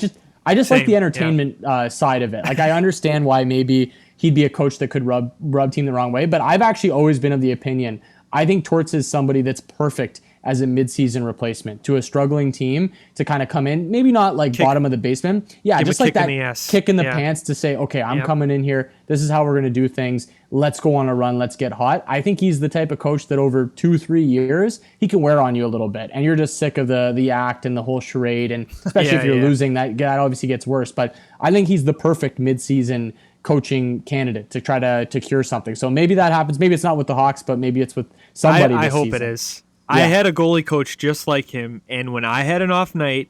Speaker 2: just like the entertainment side of it. Like I understand why maybe he'd be a coach that could rub team the wrong way, but I've actually always been of the opinion. I think Torts is somebody that's perfect as a midseason replacement to a struggling team to kind of come in, maybe not like bottom of the basement. Yeah, just like that kick in the pants to say, okay, I'm coming in here. This is how we're going to do things. Let's go on a run. Let's get hot. I think he's the type of coach that over 2-3 years, he can wear on you a little bit. And you're just sick of the act and the whole charade. And especially if you're losing, that obviously gets worse. But I think he's the perfect midseason coaching candidate to try to cure something. So maybe that happens. Maybe it's not with the Hawks, but maybe it's with somebody this
Speaker 3: I hope
Speaker 2: season.
Speaker 3: It is. Yeah. I had a goalie coach just like him, and when I had an off night,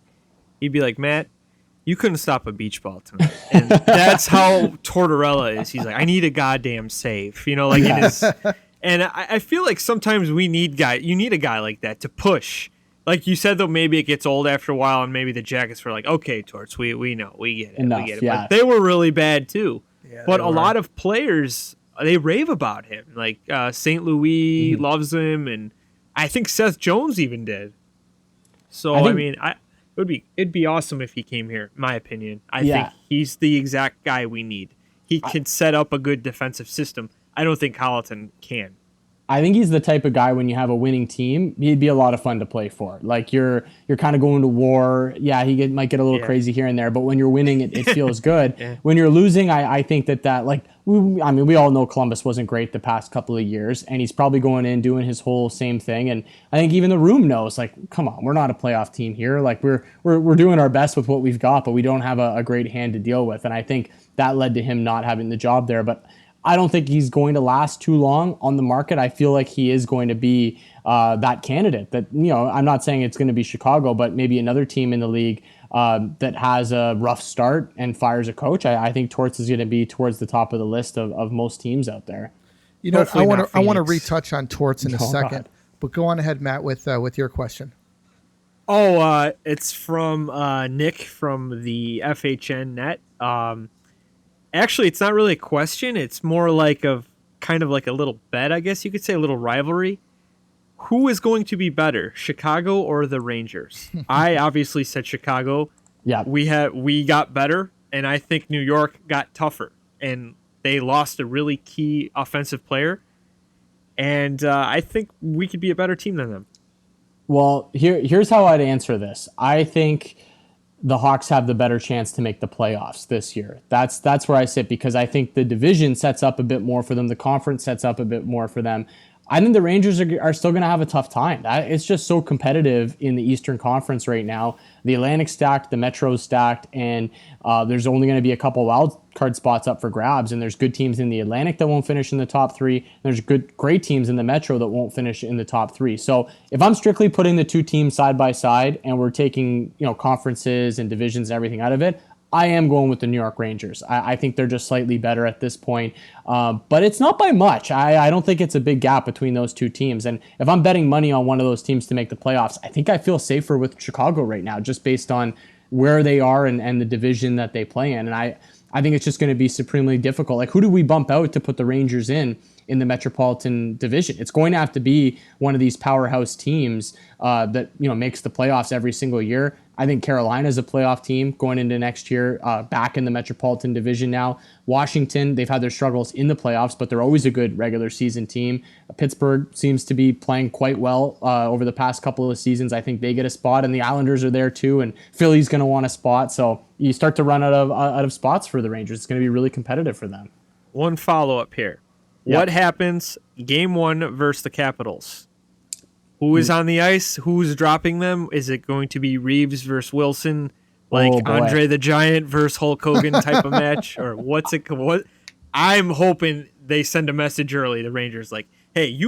Speaker 3: he'd be like, Matt, you couldn't stop a beach ball tonight. And that's how Tortorella is. He's like, I need a goddamn save. And I feel like sometimes you need a guy like that to push. Like you said, though, maybe it gets old after a while, and maybe the Jackets were like, okay, Torts, we know, we get it.
Speaker 2: Enough,
Speaker 3: we get it.
Speaker 2: yeah.
Speaker 3: But they were really bad, too.
Speaker 1: Yeah,
Speaker 3: but a lot of players, they rave about him. Like St. Louis loves him, and I think Seth Jones even did. So it'd be awesome if he came here. In my opinion, I think he's the exact guy we need. He can set up a good defensive system. I don't think Colleton can.
Speaker 2: I think he's the type of guy when you have a winning team, he'd be a lot of fun to play for. Like you're kind of going to war. Yeah, might get a little crazy here and there, but when you're winning, it feels good. When you're losing, I think that like we all know Columbus wasn't great the past couple of years, and he's probably going in doing his whole same thing. And I think even the room knows, like, come on, we're not a playoff team here. Like we're doing our best with what we've got, but we don't have a great hand to deal with. And I think that led to him not having the job there. But I don't think he's going to last too long on the market. I feel like he is going to be that candidate that, I'm not saying it's going to be Chicago, but maybe another team in the league that has a rough start and fires a coach. I think Torts is going to be towards the top of the list of most teams out there.
Speaker 1: I want to retouch on Torts in a second,
Speaker 2: God.
Speaker 1: But go on ahead, Matt, with your question.
Speaker 3: Oh, it's from Nick from the FHN net. Actually, it's not really a question. It's more like kind of like a little bet, I guess you could say, a little rivalry. Who is going to be better, Chicago or the Rangers? I obviously said Chicago.
Speaker 2: Yeah,
Speaker 3: we got better, and I think New York got tougher, and they lost a really key offensive player. And I think we could be a better team than them.
Speaker 2: Well, here's how I'd answer this. I think the Hawks have the better chance to make the playoffs this year. That's where I sit, because I think the division sets up a bit more for them. The conference sets up a bit more for them. I think the Rangers are still going to have a tough time. It's just so competitive in the Eastern Conference right now. The Atlantic's stacked, the Metro's stacked, and there's only going to be a couple wild card spots up for grabs. And there's good teams in the Atlantic that won't finish in the top three. And there's great teams in the Metro that won't finish in the top three. So if I'm strictly putting the two teams side by side and we're taking conferences and divisions and everything out of it, I am going with the New York Rangers. I think they're just slightly better at this point, but it's not by much. I don't think it's a big gap between those two teams. And if I'm betting money on one of those teams to make the playoffs, I think I feel safer with Chicago right now, just based on where they are and the division that they play in. And I think it's just going to be supremely difficult. Like, who do we bump out to put the Rangers in the Metropolitan Division? It's going to have to be one of these powerhouse teams that makes the playoffs every single year. I think Carolina's a playoff team going into next year, back in the Metropolitan Division now. Washington, they've had their struggles in the playoffs, but they're always a good regular season team. Pittsburgh seems to be playing quite well over the past couple of seasons. I think they get a spot, and the Islanders are there too, and Philly's going to want a spot. So you start to run out of spots for the Rangers. It's going to be really competitive for them.
Speaker 3: One follow-up here. Yep. What happens game 1 versus the Capitals? Who is on the ice? Who's dropping them? Is it going to be Reeves versus Wilson, like Andre the Giant versus Hulk Hogan type of match? Or what? I'm hoping they send a message early to Rangers, like, hey,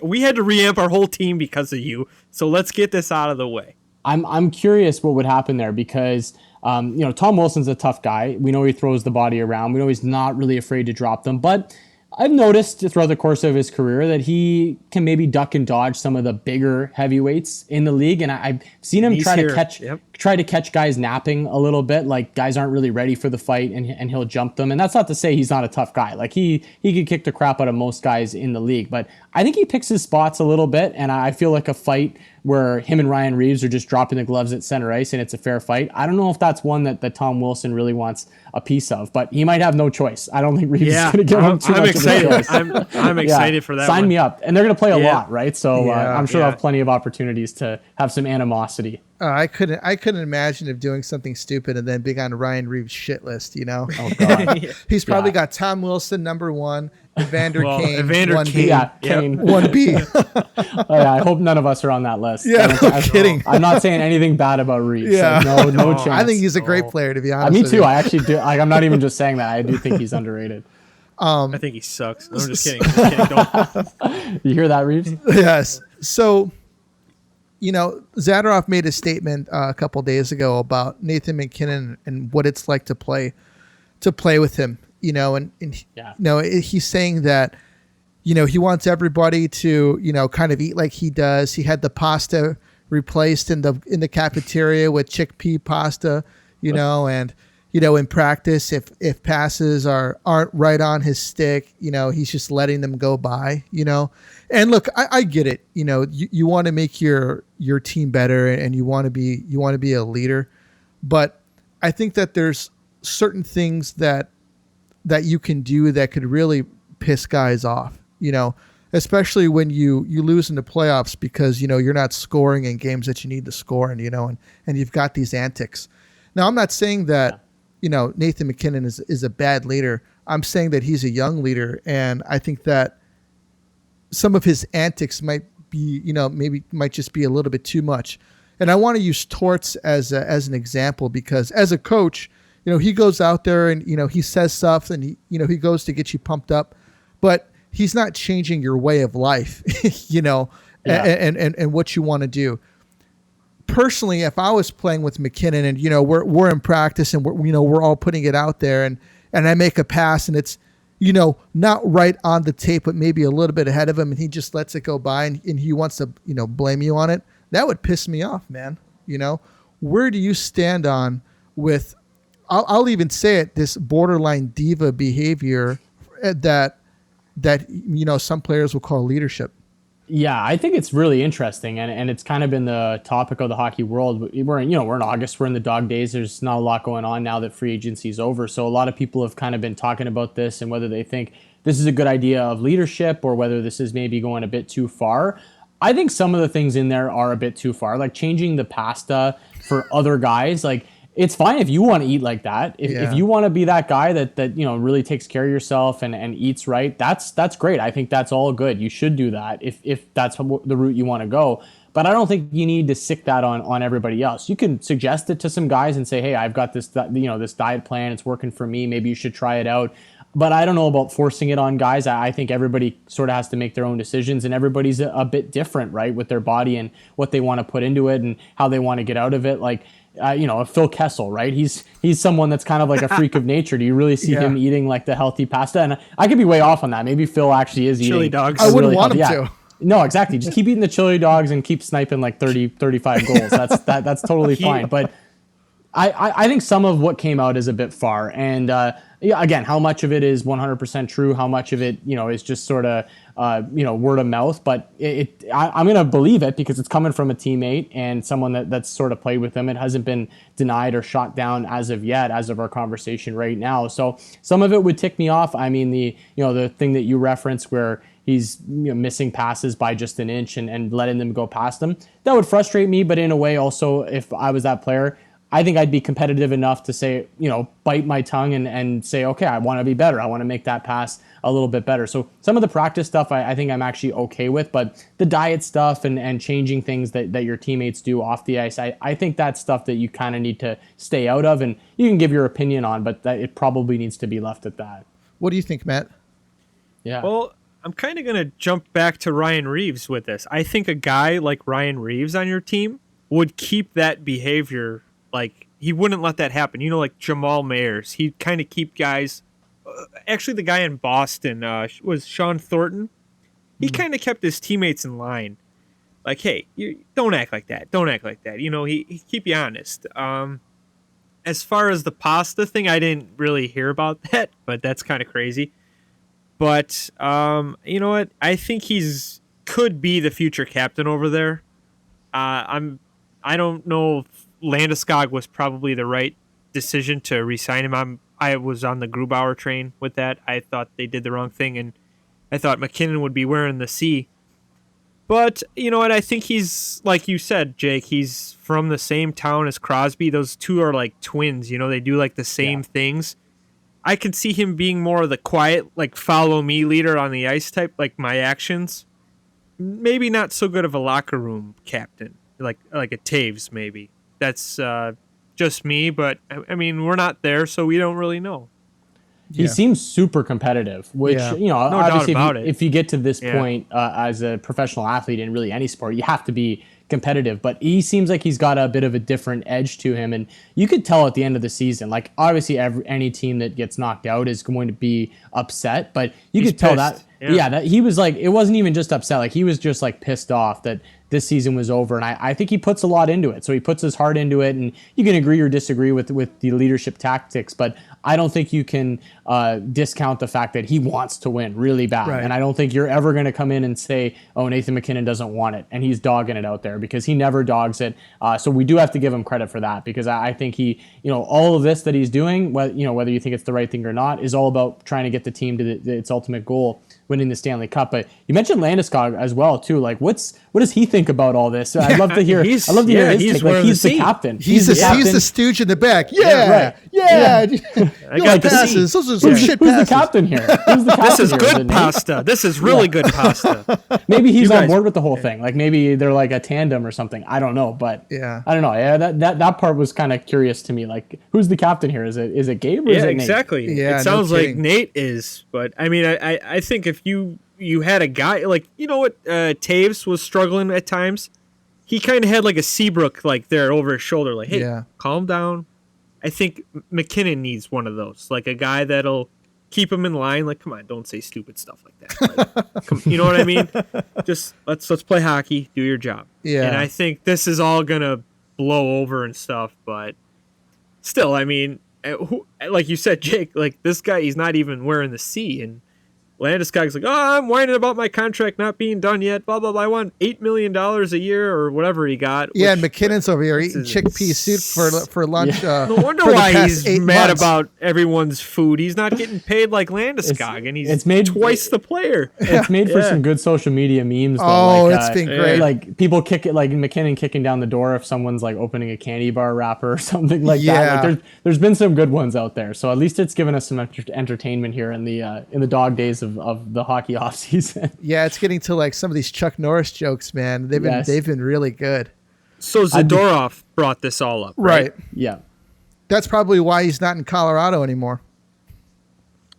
Speaker 3: we had to reamp our whole team because of you, so let's get this out of the way.
Speaker 2: I'm curious what would happen there, because Tom Wilson's a tough guy. We know he throws the body around. We know he's not really afraid to drop them, but I've noticed throughout the course of his career that he can maybe duck and dodge some of the bigger heavyweights in the league, and I've seen him try to catch guys napping a little bit, like guys aren't really ready for the fight, and he'll jump them. And that's not to say he's not a tough guy. Like he could kick the crap out of most guys in the league, but I think he picks his spots a little bit, and I feel like a fight where him and Ryan Reeves are just dropping the gloves at center ice and it's a fair fight, I don't know if that's one that Tom Wilson really wants a piece of, but he might have no choice. I don't think Reeves is going to give him too much
Speaker 3: excited.
Speaker 2: of a choice.
Speaker 3: I'm excited for that.
Speaker 2: Sign
Speaker 3: one.
Speaker 2: me up. And they're going to play a lot, right? So I'm sure they'll have plenty of opportunities to have some animosity.
Speaker 1: I couldn't imagine of doing something stupid and then being on Ryan Reeves' shit list,
Speaker 2: Oh, God.
Speaker 1: He's probably got Tom Wilson, number 1, Evander Kane,
Speaker 3: Evander
Speaker 1: 1B.
Speaker 3: Kane.
Speaker 2: Yeah, Kane.
Speaker 1: 1B.
Speaker 2: I hope none of us are on that list.
Speaker 1: Yeah, no kidding.
Speaker 2: I'm not saying anything bad about Reeves.
Speaker 1: Yeah.
Speaker 2: So no chance.
Speaker 1: I think he's a great player, to be honest.
Speaker 2: Me too. I actually do. I'm not even just saying that. I do think he's underrated.
Speaker 3: I think he sucks. I'm just kidding. Don't.
Speaker 2: You hear that, Reeves?
Speaker 1: Yes. So, Zadorov made a statement a couple days ago about Nathan McKinnon and what it's like to play with him. He's saying that, he wants everybody to, kind of eat like he does. He had the pasta replaced in the cafeteria with chickpea pasta, and in practice, if passes aren't right on his stick, he's just letting them go by, And look, I get it. You want to make your team better, and you want to be a leader, but I think that there's certain things that you can do that could really piss guys off, especially when you lose in the playoffs because, you're not scoring in games that you need to score, and you've got these antics. Now, I'm not saying that, Nathan McKinnon is a bad leader. I'm saying that he's a young leader, and I think that some of his antics might be, maybe might just be a little bit too much. And I want to use Torts as an example, because as a coach, he goes out there and, he says stuff, and he goes to get you pumped up, but he's not changing your way of life, and what you want to do. Personally, if I was playing with McKinnon and, we're in practice and we're all putting it out there, and I make a pass and it's, not right on the tape, but maybe a little bit ahead of him, and he just lets it go by, and he wants to, blame you on it, that would piss me off, man. Where do you stand on with, I'll even say it, this borderline diva behavior that some players will call leadership?
Speaker 2: Yeah, I think it's really interesting, and it's kind of been the topic of the hockey world. We're in August, we're in the dog days. There's not a lot going on now that free agency is over. So a lot of people have kind of been talking about this and whether they think this is a good idea of leadership or whether this is maybe going a bit too far. I think some of the things in there are a bit too far, like changing the pasta for other guys. Like, it's fine if you want to eat like that. If you want to be that guy that really takes care of yourself and eats right, that's great. I think that's all good. You should do that if that's the route you want to go. But I don't think you need to sick that on everybody else. You can suggest it to some guys and say, hey, I've got this diet plan. It's working for me. Maybe you should try it out. But I don't know about forcing it on guys. I think everybody sort of has to make their own decisions, and everybody's a bit different, right, with their body and what they want to put into it and how they want to get out of it. Like, Phil Kessel, right? He's someone that's kind of like a freak of nature. Do you really see him eating like the healthy pasta? And I could be way off on that. Maybe Phil actually is
Speaker 3: chili
Speaker 2: eating
Speaker 3: dogs.
Speaker 1: I wouldn't want him to.
Speaker 2: No, exactly. Just keep eating the chili dogs and keep sniping like 30, 35 goals. That's totally fine. But I think some of what came out is a bit far. And again, how much of it is 100% true? How much of it, is just sort of, word of mouth? But I'm going to believe it because it's coming from a teammate and someone that's sort of played with him. It hasn't been denied or shot down as of yet, as of our conversation right now. So some of it would tick me off. I mean, the thing that you referenced where he's missing passes by just an inch and letting them go past him, that would frustrate me. But in a way, also, if I was that player, I think I'd be competitive enough to say, bite my tongue and say, okay, I want to be better. I want to make that pass a little bit better. So some of the practice stuff I think I'm actually okay with, but the diet stuff and changing things that your teammates do off the ice, I think that's stuff that you kind of need to stay out of, and you can give your opinion on, but that it probably needs to be left at that.
Speaker 1: What do you think, Matt?
Speaker 3: Yeah. Well, I'm kind of going to jump back to Ryan Reeves with this. I think a guy like Ryan Reeves on your team would keep that behavior. Like, he wouldn't let that happen. Like Jamal Mayers. He'd kind of keep guys. Actually, the guy in Boston was Sean Thornton. He kind of kept his teammates in line. Like, hey, you don't act like that. Don't act like that. He keep you honest. As far as the pasta thing, I didn't really hear about that, but that's kind of crazy. But you know what? I think could be the future captain over there. I don't know if Landeskog was probably the right decision to re-sign him. I was on the Grubauer train with that. I thought they did the wrong thing, and I thought McKinnon would be wearing the C. But you know what? I think he's, like you said, Jake, he's from the same town as Crosby. Those two are like twins. They do like the same things. I could see him being more of the quiet, like follow me leader on the ice type, like my actions. Maybe not so good of a locker room captain, like a Taves maybe. That's just me, but I mean, we're not there, so we don't really know.
Speaker 2: He seems super competitive, which,
Speaker 3: no
Speaker 2: obviously
Speaker 3: doubt
Speaker 2: if you get to this point as a professional athlete in really any sport, you have to be competitive. But he seems like he's got a bit of a different edge to him. And you could tell at the end of the season, like obviously any team that gets knocked out is going to be upset, but he's could tell
Speaker 3: pissed.
Speaker 2: that he was like, it wasn't even just upset. Like he was just like pissed off that this season was over. And I think he puts a lot into it. So he puts his heart into it, and you can agree or disagree with the leadership tactics, but I don't think you can discount the fact that he wants to win really bad. Right. And I don't think you're ever going to come in and say, oh, Nathan McKinnon doesn't want it, and he's dogging it out there, because he never dogs it. So we do have to give him credit for that, because I think he, all of this that he's doing, whether you think it's the right thing or not, is all about trying to get the team to its ultimate goal, winning the Stanley Cup. But you mentioned Landeskog as well too. Like, what does he think about all this? I'd love to hear. I'd love to hear his take. Like, he's the captain.
Speaker 1: He's the stooge in the back. Yeah.
Speaker 3: I got the
Speaker 1: passes. Those are some shit
Speaker 2: Who's
Speaker 1: passes.
Speaker 2: the captain here? Who's the captain
Speaker 3: This is
Speaker 2: here?
Speaker 3: good pasta. This is really good pasta.
Speaker 2: Maybe he's on board with the whole thing. Like maybe they're like a tandem or something. I don't know, but I don't know. Yeah, that part was kind of curious to me. Like, who's the captain here? Is it Gabe or is it Nate?
Speaker 3: Exactly.
Speaker 1: Yeah,
Speaker 3: it sounds like Nate is, but I mean, I think if you had a guy like, Taves was struggling at times. He kind of had like a Seabrook like there over his shoulder, like, hey, calm down. I think McKinnon needs one of those, like a guy that'll keep him in line. Like, come on, don't say stupid stuff like that. Like, you know what I mean? Just let's play hockey, do your job.
Speaker 1: Yeah.
Speaker 3: And I think this is all gonna blow over and stuff, but still, I mean, like you said, Jake, like this guy, he's not even wearing the C, and Landeskog's like, oh, I'm whining about my contract not being done yet. Blah, blah, blah. I want $8 million a year or whatever he got.
Speaker 1: Yeah, and McKinnon's over here eating chickpea soup for lunch.
Speaker 3: Yeah. No wonder why he's mad about everyone's food. He's not getting paid like Landeskog, and he's made twice the player.
Speaker 2: It's made for some good social media memes. Though.
Speaker 1: Oh, it's been great.
Speaker 2: Like people like McKinnon kicking down the door if someone's like opening a candy bar wrapper or something like that. Like there's been some good ones out there. So at least it's given us some entertainment here in the dog days of the hockey off season.
Speaker 1: Yeah, it's getting to like some of these Chuck Norris jokes, man. They've been really good.
Speaker 3: So Zadorov brought this all up, right?
Speaker 2: Yeah.
Speaker 1: That's probably why he's not in Colorado anymore.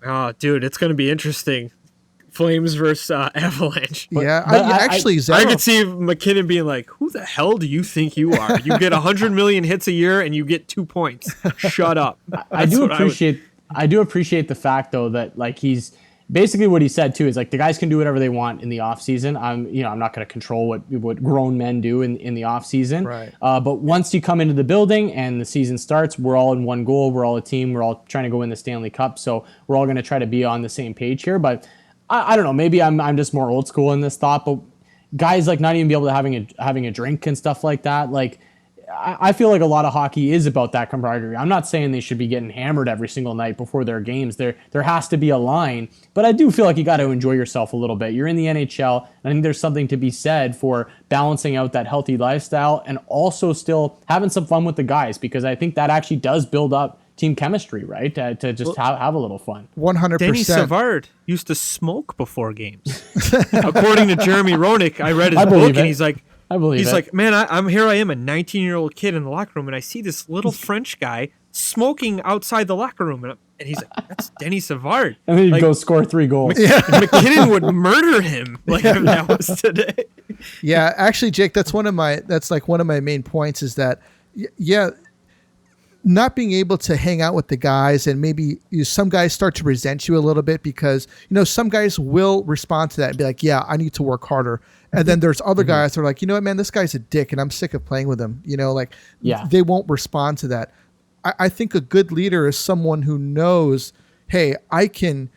Speaker 3: Oh, dude, it's going to be interesting. Flames versus Avalanche.
Speaker 1: I
Speaker 3: could see McKinnon being like, who the hell do you think you are? You get 100 million hits a year and you get 2 points. Shut up.
Speaker 2: I do appreciate the fact, though, that like he's basically what he said too is like the guys can do whatever they want in the off season. I'm not going to control what grown men do in the off season.
Speaker 1: Right.
Speaker 2: But once you come into the building and the season starts, we're all in one goal. We're all a team. We're all trying to go win the Stanley Cup. So we're all going to try to be on the same page here. But I don't know. Maybe I'm just more old school in this thought. But guys like not even be able to having a drink and stuff like that. Like I feel like a lot of hockey is about that camaraderie. I'm not saying they should be getting hammered every single night before their games. There has to be a line, but I do feel like you got to enjoy yourself a little bit. You're in the NHL, and I think there's something to be said for balancing out that healthy lifestyle and also still having some fun with the guys, because I think that actually does build up team chemistry, right? To just have a little fun.
Speaker 1: 100%.
Speaker 3: Denny Savard used to smoke before games. According to Jeremy Roenick, I read his book, and he's like, man, I'm here. I am a 19-year-old kid in the locker room, and I see this little French guy smoking outside the locker room, and he's like, "That's Denny Savard."
Speaker 2: And then he'd go score 3 goals.
Speaker 3: McKinnon would murder him if that was today.
Speaker 1: Yeah, actually, Jake, that's one of my main points is that, not being able to hang out with the guys, and maybe some guys start to resent you a little bit because, some guys will respond to that and be like, yeah, I need to work harder. And then there's other guys that are like, you know what, man, this guy's a dick and I'm sick of playing with him. They won't respond to that. I think a good leader is someone who knows, hey, I can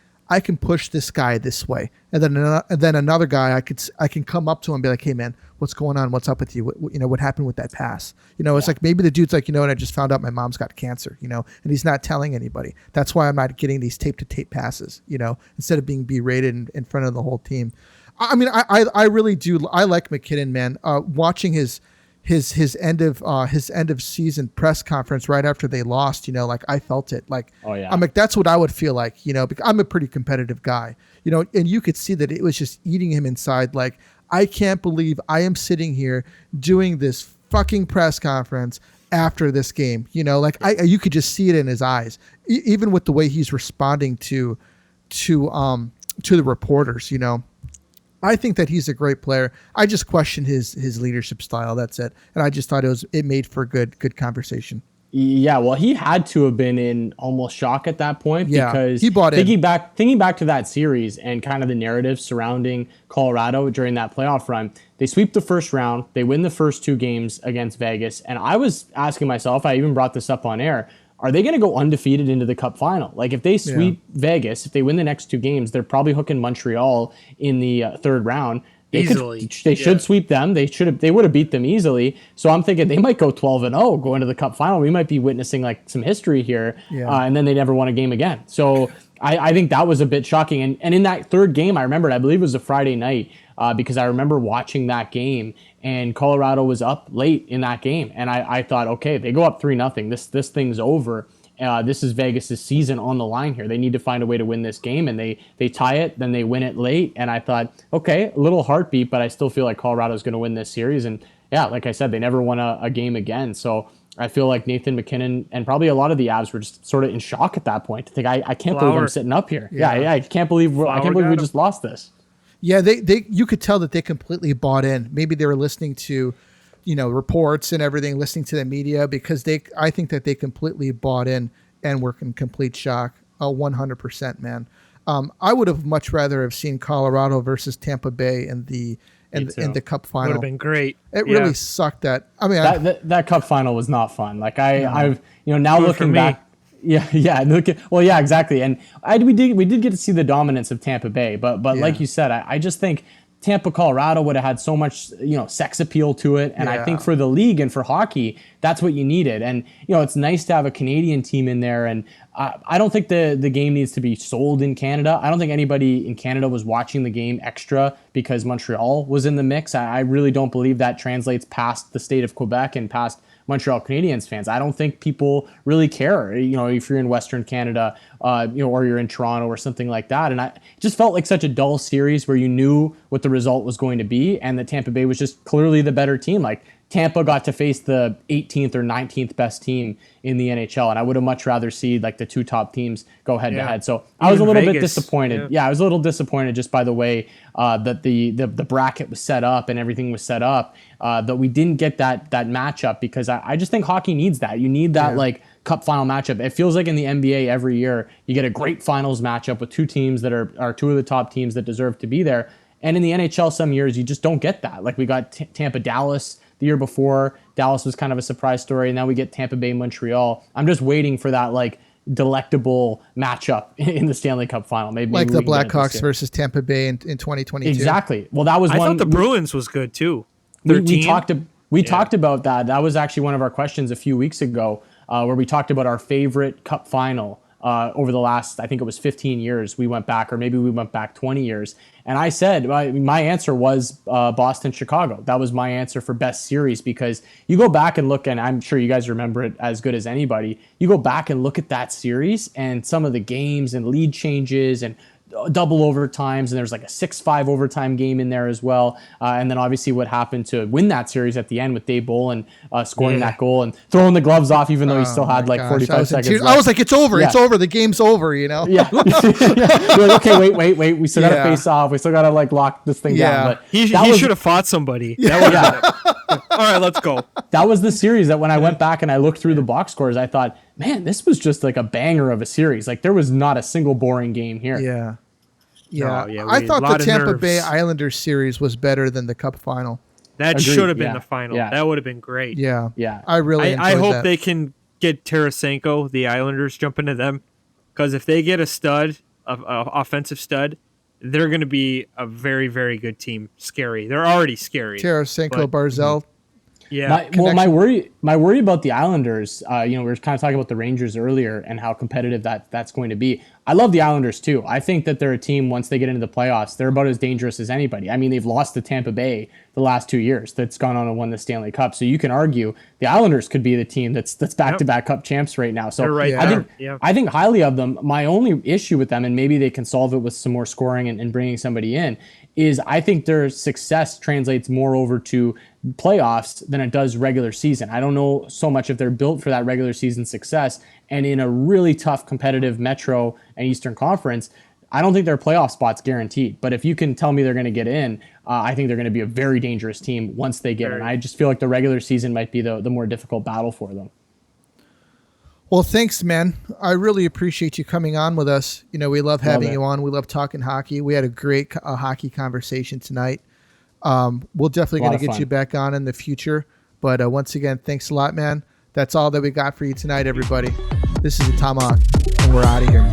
Speaker 1: push this guy this way. And then another guy, I can come up to him and be like, hey man, what's going on? What's up with you? What happened with that pass? It's like, maybe the dude's like, I just found out my mom's got cancer, and he's not telling anybody. That's why I'm not getting these tape to tape passes, instead of being berated in front of the whole team. I mean, I really do. I like McKinnon, man. Watching his end of season press conference right after they lost, I felt it. Like,
Speaker 2: oh, yeah.
Speaker 1: I'm like, that's what I would feel like, because I'm a pretty competitive guy, and you could see that it was just eating him inside. Like, I can't believe I am sitting here doing this fucking press conference after this game. You could just see it in his eyes, even with the way he's responding to the reporters. I think that he's a great player. I just question his leadership style. That's it. And I just thought it made for good conversation.
Speaker 2: Yeah, well, he had to have been in almost shock at that point because
Speaker 1: he bought
Speaker 2: thinking back to that series and kind of the narrative surrounding Colorado during that playoff run. They sweep the first round. They win the first 2 games against Vegas. And I was asking myself, I even brought this up on air, are they going to go undefeated into the Cup final? Like, if they sweep Vegas, if they win the next 2 games, they're probably hooking Montreal in the 3rd round. They should sweep them. They would have beat them easily. So I'm thinking they might go 12-0, go into the Cup final. We might be witnessing like some history here, and then they never won a game again. So I think that was a bit shocking. And in that 3rd game, I remember, I believe it was a Friday night, because I remember watching that game, and Colorado was up late in that game, and I thought, okay, they go up 3-0. This thing's over. This is Vegas' season on the line here. They need to find a way to win this game, and they tie it, then they win it late. And I thought, okay, a little heartbeat, but I still feel like Colorado's going to win this series. And yeah, like I said, they never won a game again. So I feel like Nathan McKinnon and probably a lot of the Avs were just sort of in shock at that point. To think, I can't believe I'm sitting up here. Yeah, I can't believe we just lost this.
Speaker 1: Yeah, you could tell that they completely bought in. Maybe they were listening to, reports and everything, listening to the media, because I think that they completely bought in and were in complete shock. 100%, man. I would have much rather have seen Colorado versus Tampa Bay in the Cup final.
Speaker 3: Would have been great.
Speaker 1: It really sucked. That I mean,
Speaker 2: that Cup final was not fun. Like I've now looking back. Yeah. Well, yeah, exactly. And we did get to see the dominance of Tampa Bay, but like you said, I just think Tampa, Colorado would have had so much, sex appeal to it. And I think for the league and for hockey, that's what you needed. And, it's nice to have a Canadian team in there. And I don't think the game needs to be sold in Canada. I don't think anybody in Canada was watching the game extra because Montreal was in the mix. I really don't believe that translates past the state of Quebec and past Montreal Canadiens fans. I don't think people really care, if you're in Western Canada, or you're in Toronto or something like that. And it just felt like such a dull series where you knew what the result was going to be and that Tampa Bay was just clearly the better team. Like Tampa got to face the 18th or 19th best team in the NHL, and I would have much rather see like the two top teams go head to head. So I was a little bit disappointed. Yeah, I was a little disappointed just by the way that the bracket was set up and everything was set up, that we didn't get that matchup, because I just think hockey needs that. You need that like cup final matchup. It feels like in the NBA every year you get a great finals matchup with two teams that are two of the top teams that deserve to be there. And in the NHL some years you just don't get that. Like we got Tampa Dallas the year before. Dallas was kind of a surprise story, and now we get Tampa Bay Montreal. I'm just waiting for that like delectable matchup in the Stanley Cup final. Maybe
Speaker 1: like the Blackhawks versus Tampa Bay in 2022.
Speaker 2: Exactly. Well, that was
Speaker 3: I thought the Bruins was good too.
Speaker 2: We talked about that. That was actually one of our questions a few weeks ago, where we talked about our favorite Cup final over the last, I think it was 15 years we went back, or maybe we went back 20 years. And I said, my answer was Boston-Chicago. That was my answer for best series, because you go back and look, and I'm sure you guys remember it as good as anybody. You go back and look at that series and some of the games and lead changes and double overtimes, and there's like a 6-5 overtime game in there as well. And then obviously what happened to win that series at the end with Dave Bolin scoring that goal and throwing the gloves off, even though he still had like 45 seconds left.
Speaker 1: I was like, it's over. Yeah. It's over. The game's over, Yeah.
Speaker 2: You're like, okay, wait. We still got to face off. We still got to like lock this thing down. But
Speaker 3: he should have fought somebody. All right, let's go.
Speaker 2: That was the series that when I went back and I looked through the box scores, I thought, man, this was just like a banger of a series. Like there was not a single boring game here.
Speaker 1: Yeah. I thought the Tampa Bay Islanders series was better than the Cup final.
Speaker 3: That should have been the final. Yeah. That would have been great.
Speaker 1: Yeah. I hope
Speaker 3: they can get Tarasenko, the Islanders, jump into them, because if they get a stud, an offensive stud, they're going to be a very, very good team. Scary. They're already scary.
Speaker 1: Tarasenko, Barzal.
Speaker 3: Yeah.
Speaker 2: My worry about the Islanders, we were kind of talking about the Rangers earlier and how competitive that's going to be. I love the Islanders too. I think that they're a team, once they get into the playoffs, they're about as dangerous as anybody. I mean, they've lost to Tampa Bay the last 2 years that's gone on and won the Stanley Cup. So you can argue the Islanders could be the team that's back-to-back Cup champs right now. So I think highly of them. My only issue with them, and maybe they can solve it with some more scoring and bringing somebody in, is I think their success translates more over to playoffs than it does regular season. I don't know so much if they're built for that regular season success, and in a really tough competitive Metro and Eastern Conference, I don't think their playoff spot's guaranteed. But if you can tell me they're going to get in, I think they're going to be a very dangerous team once they get in. I just feel like the regular season might be the more difficult battle for them.
Speaker 1: Well, thanks, man. I really appreciate you coming on with us. We love having you on. We love talking hockey. We had a great hockey conversation tonight. We're definitely going to get you back on in the future. But once again, thanks a lot, man. That's all that we got for you tonight, everybody. This is the Tomahawk, and we're out of here.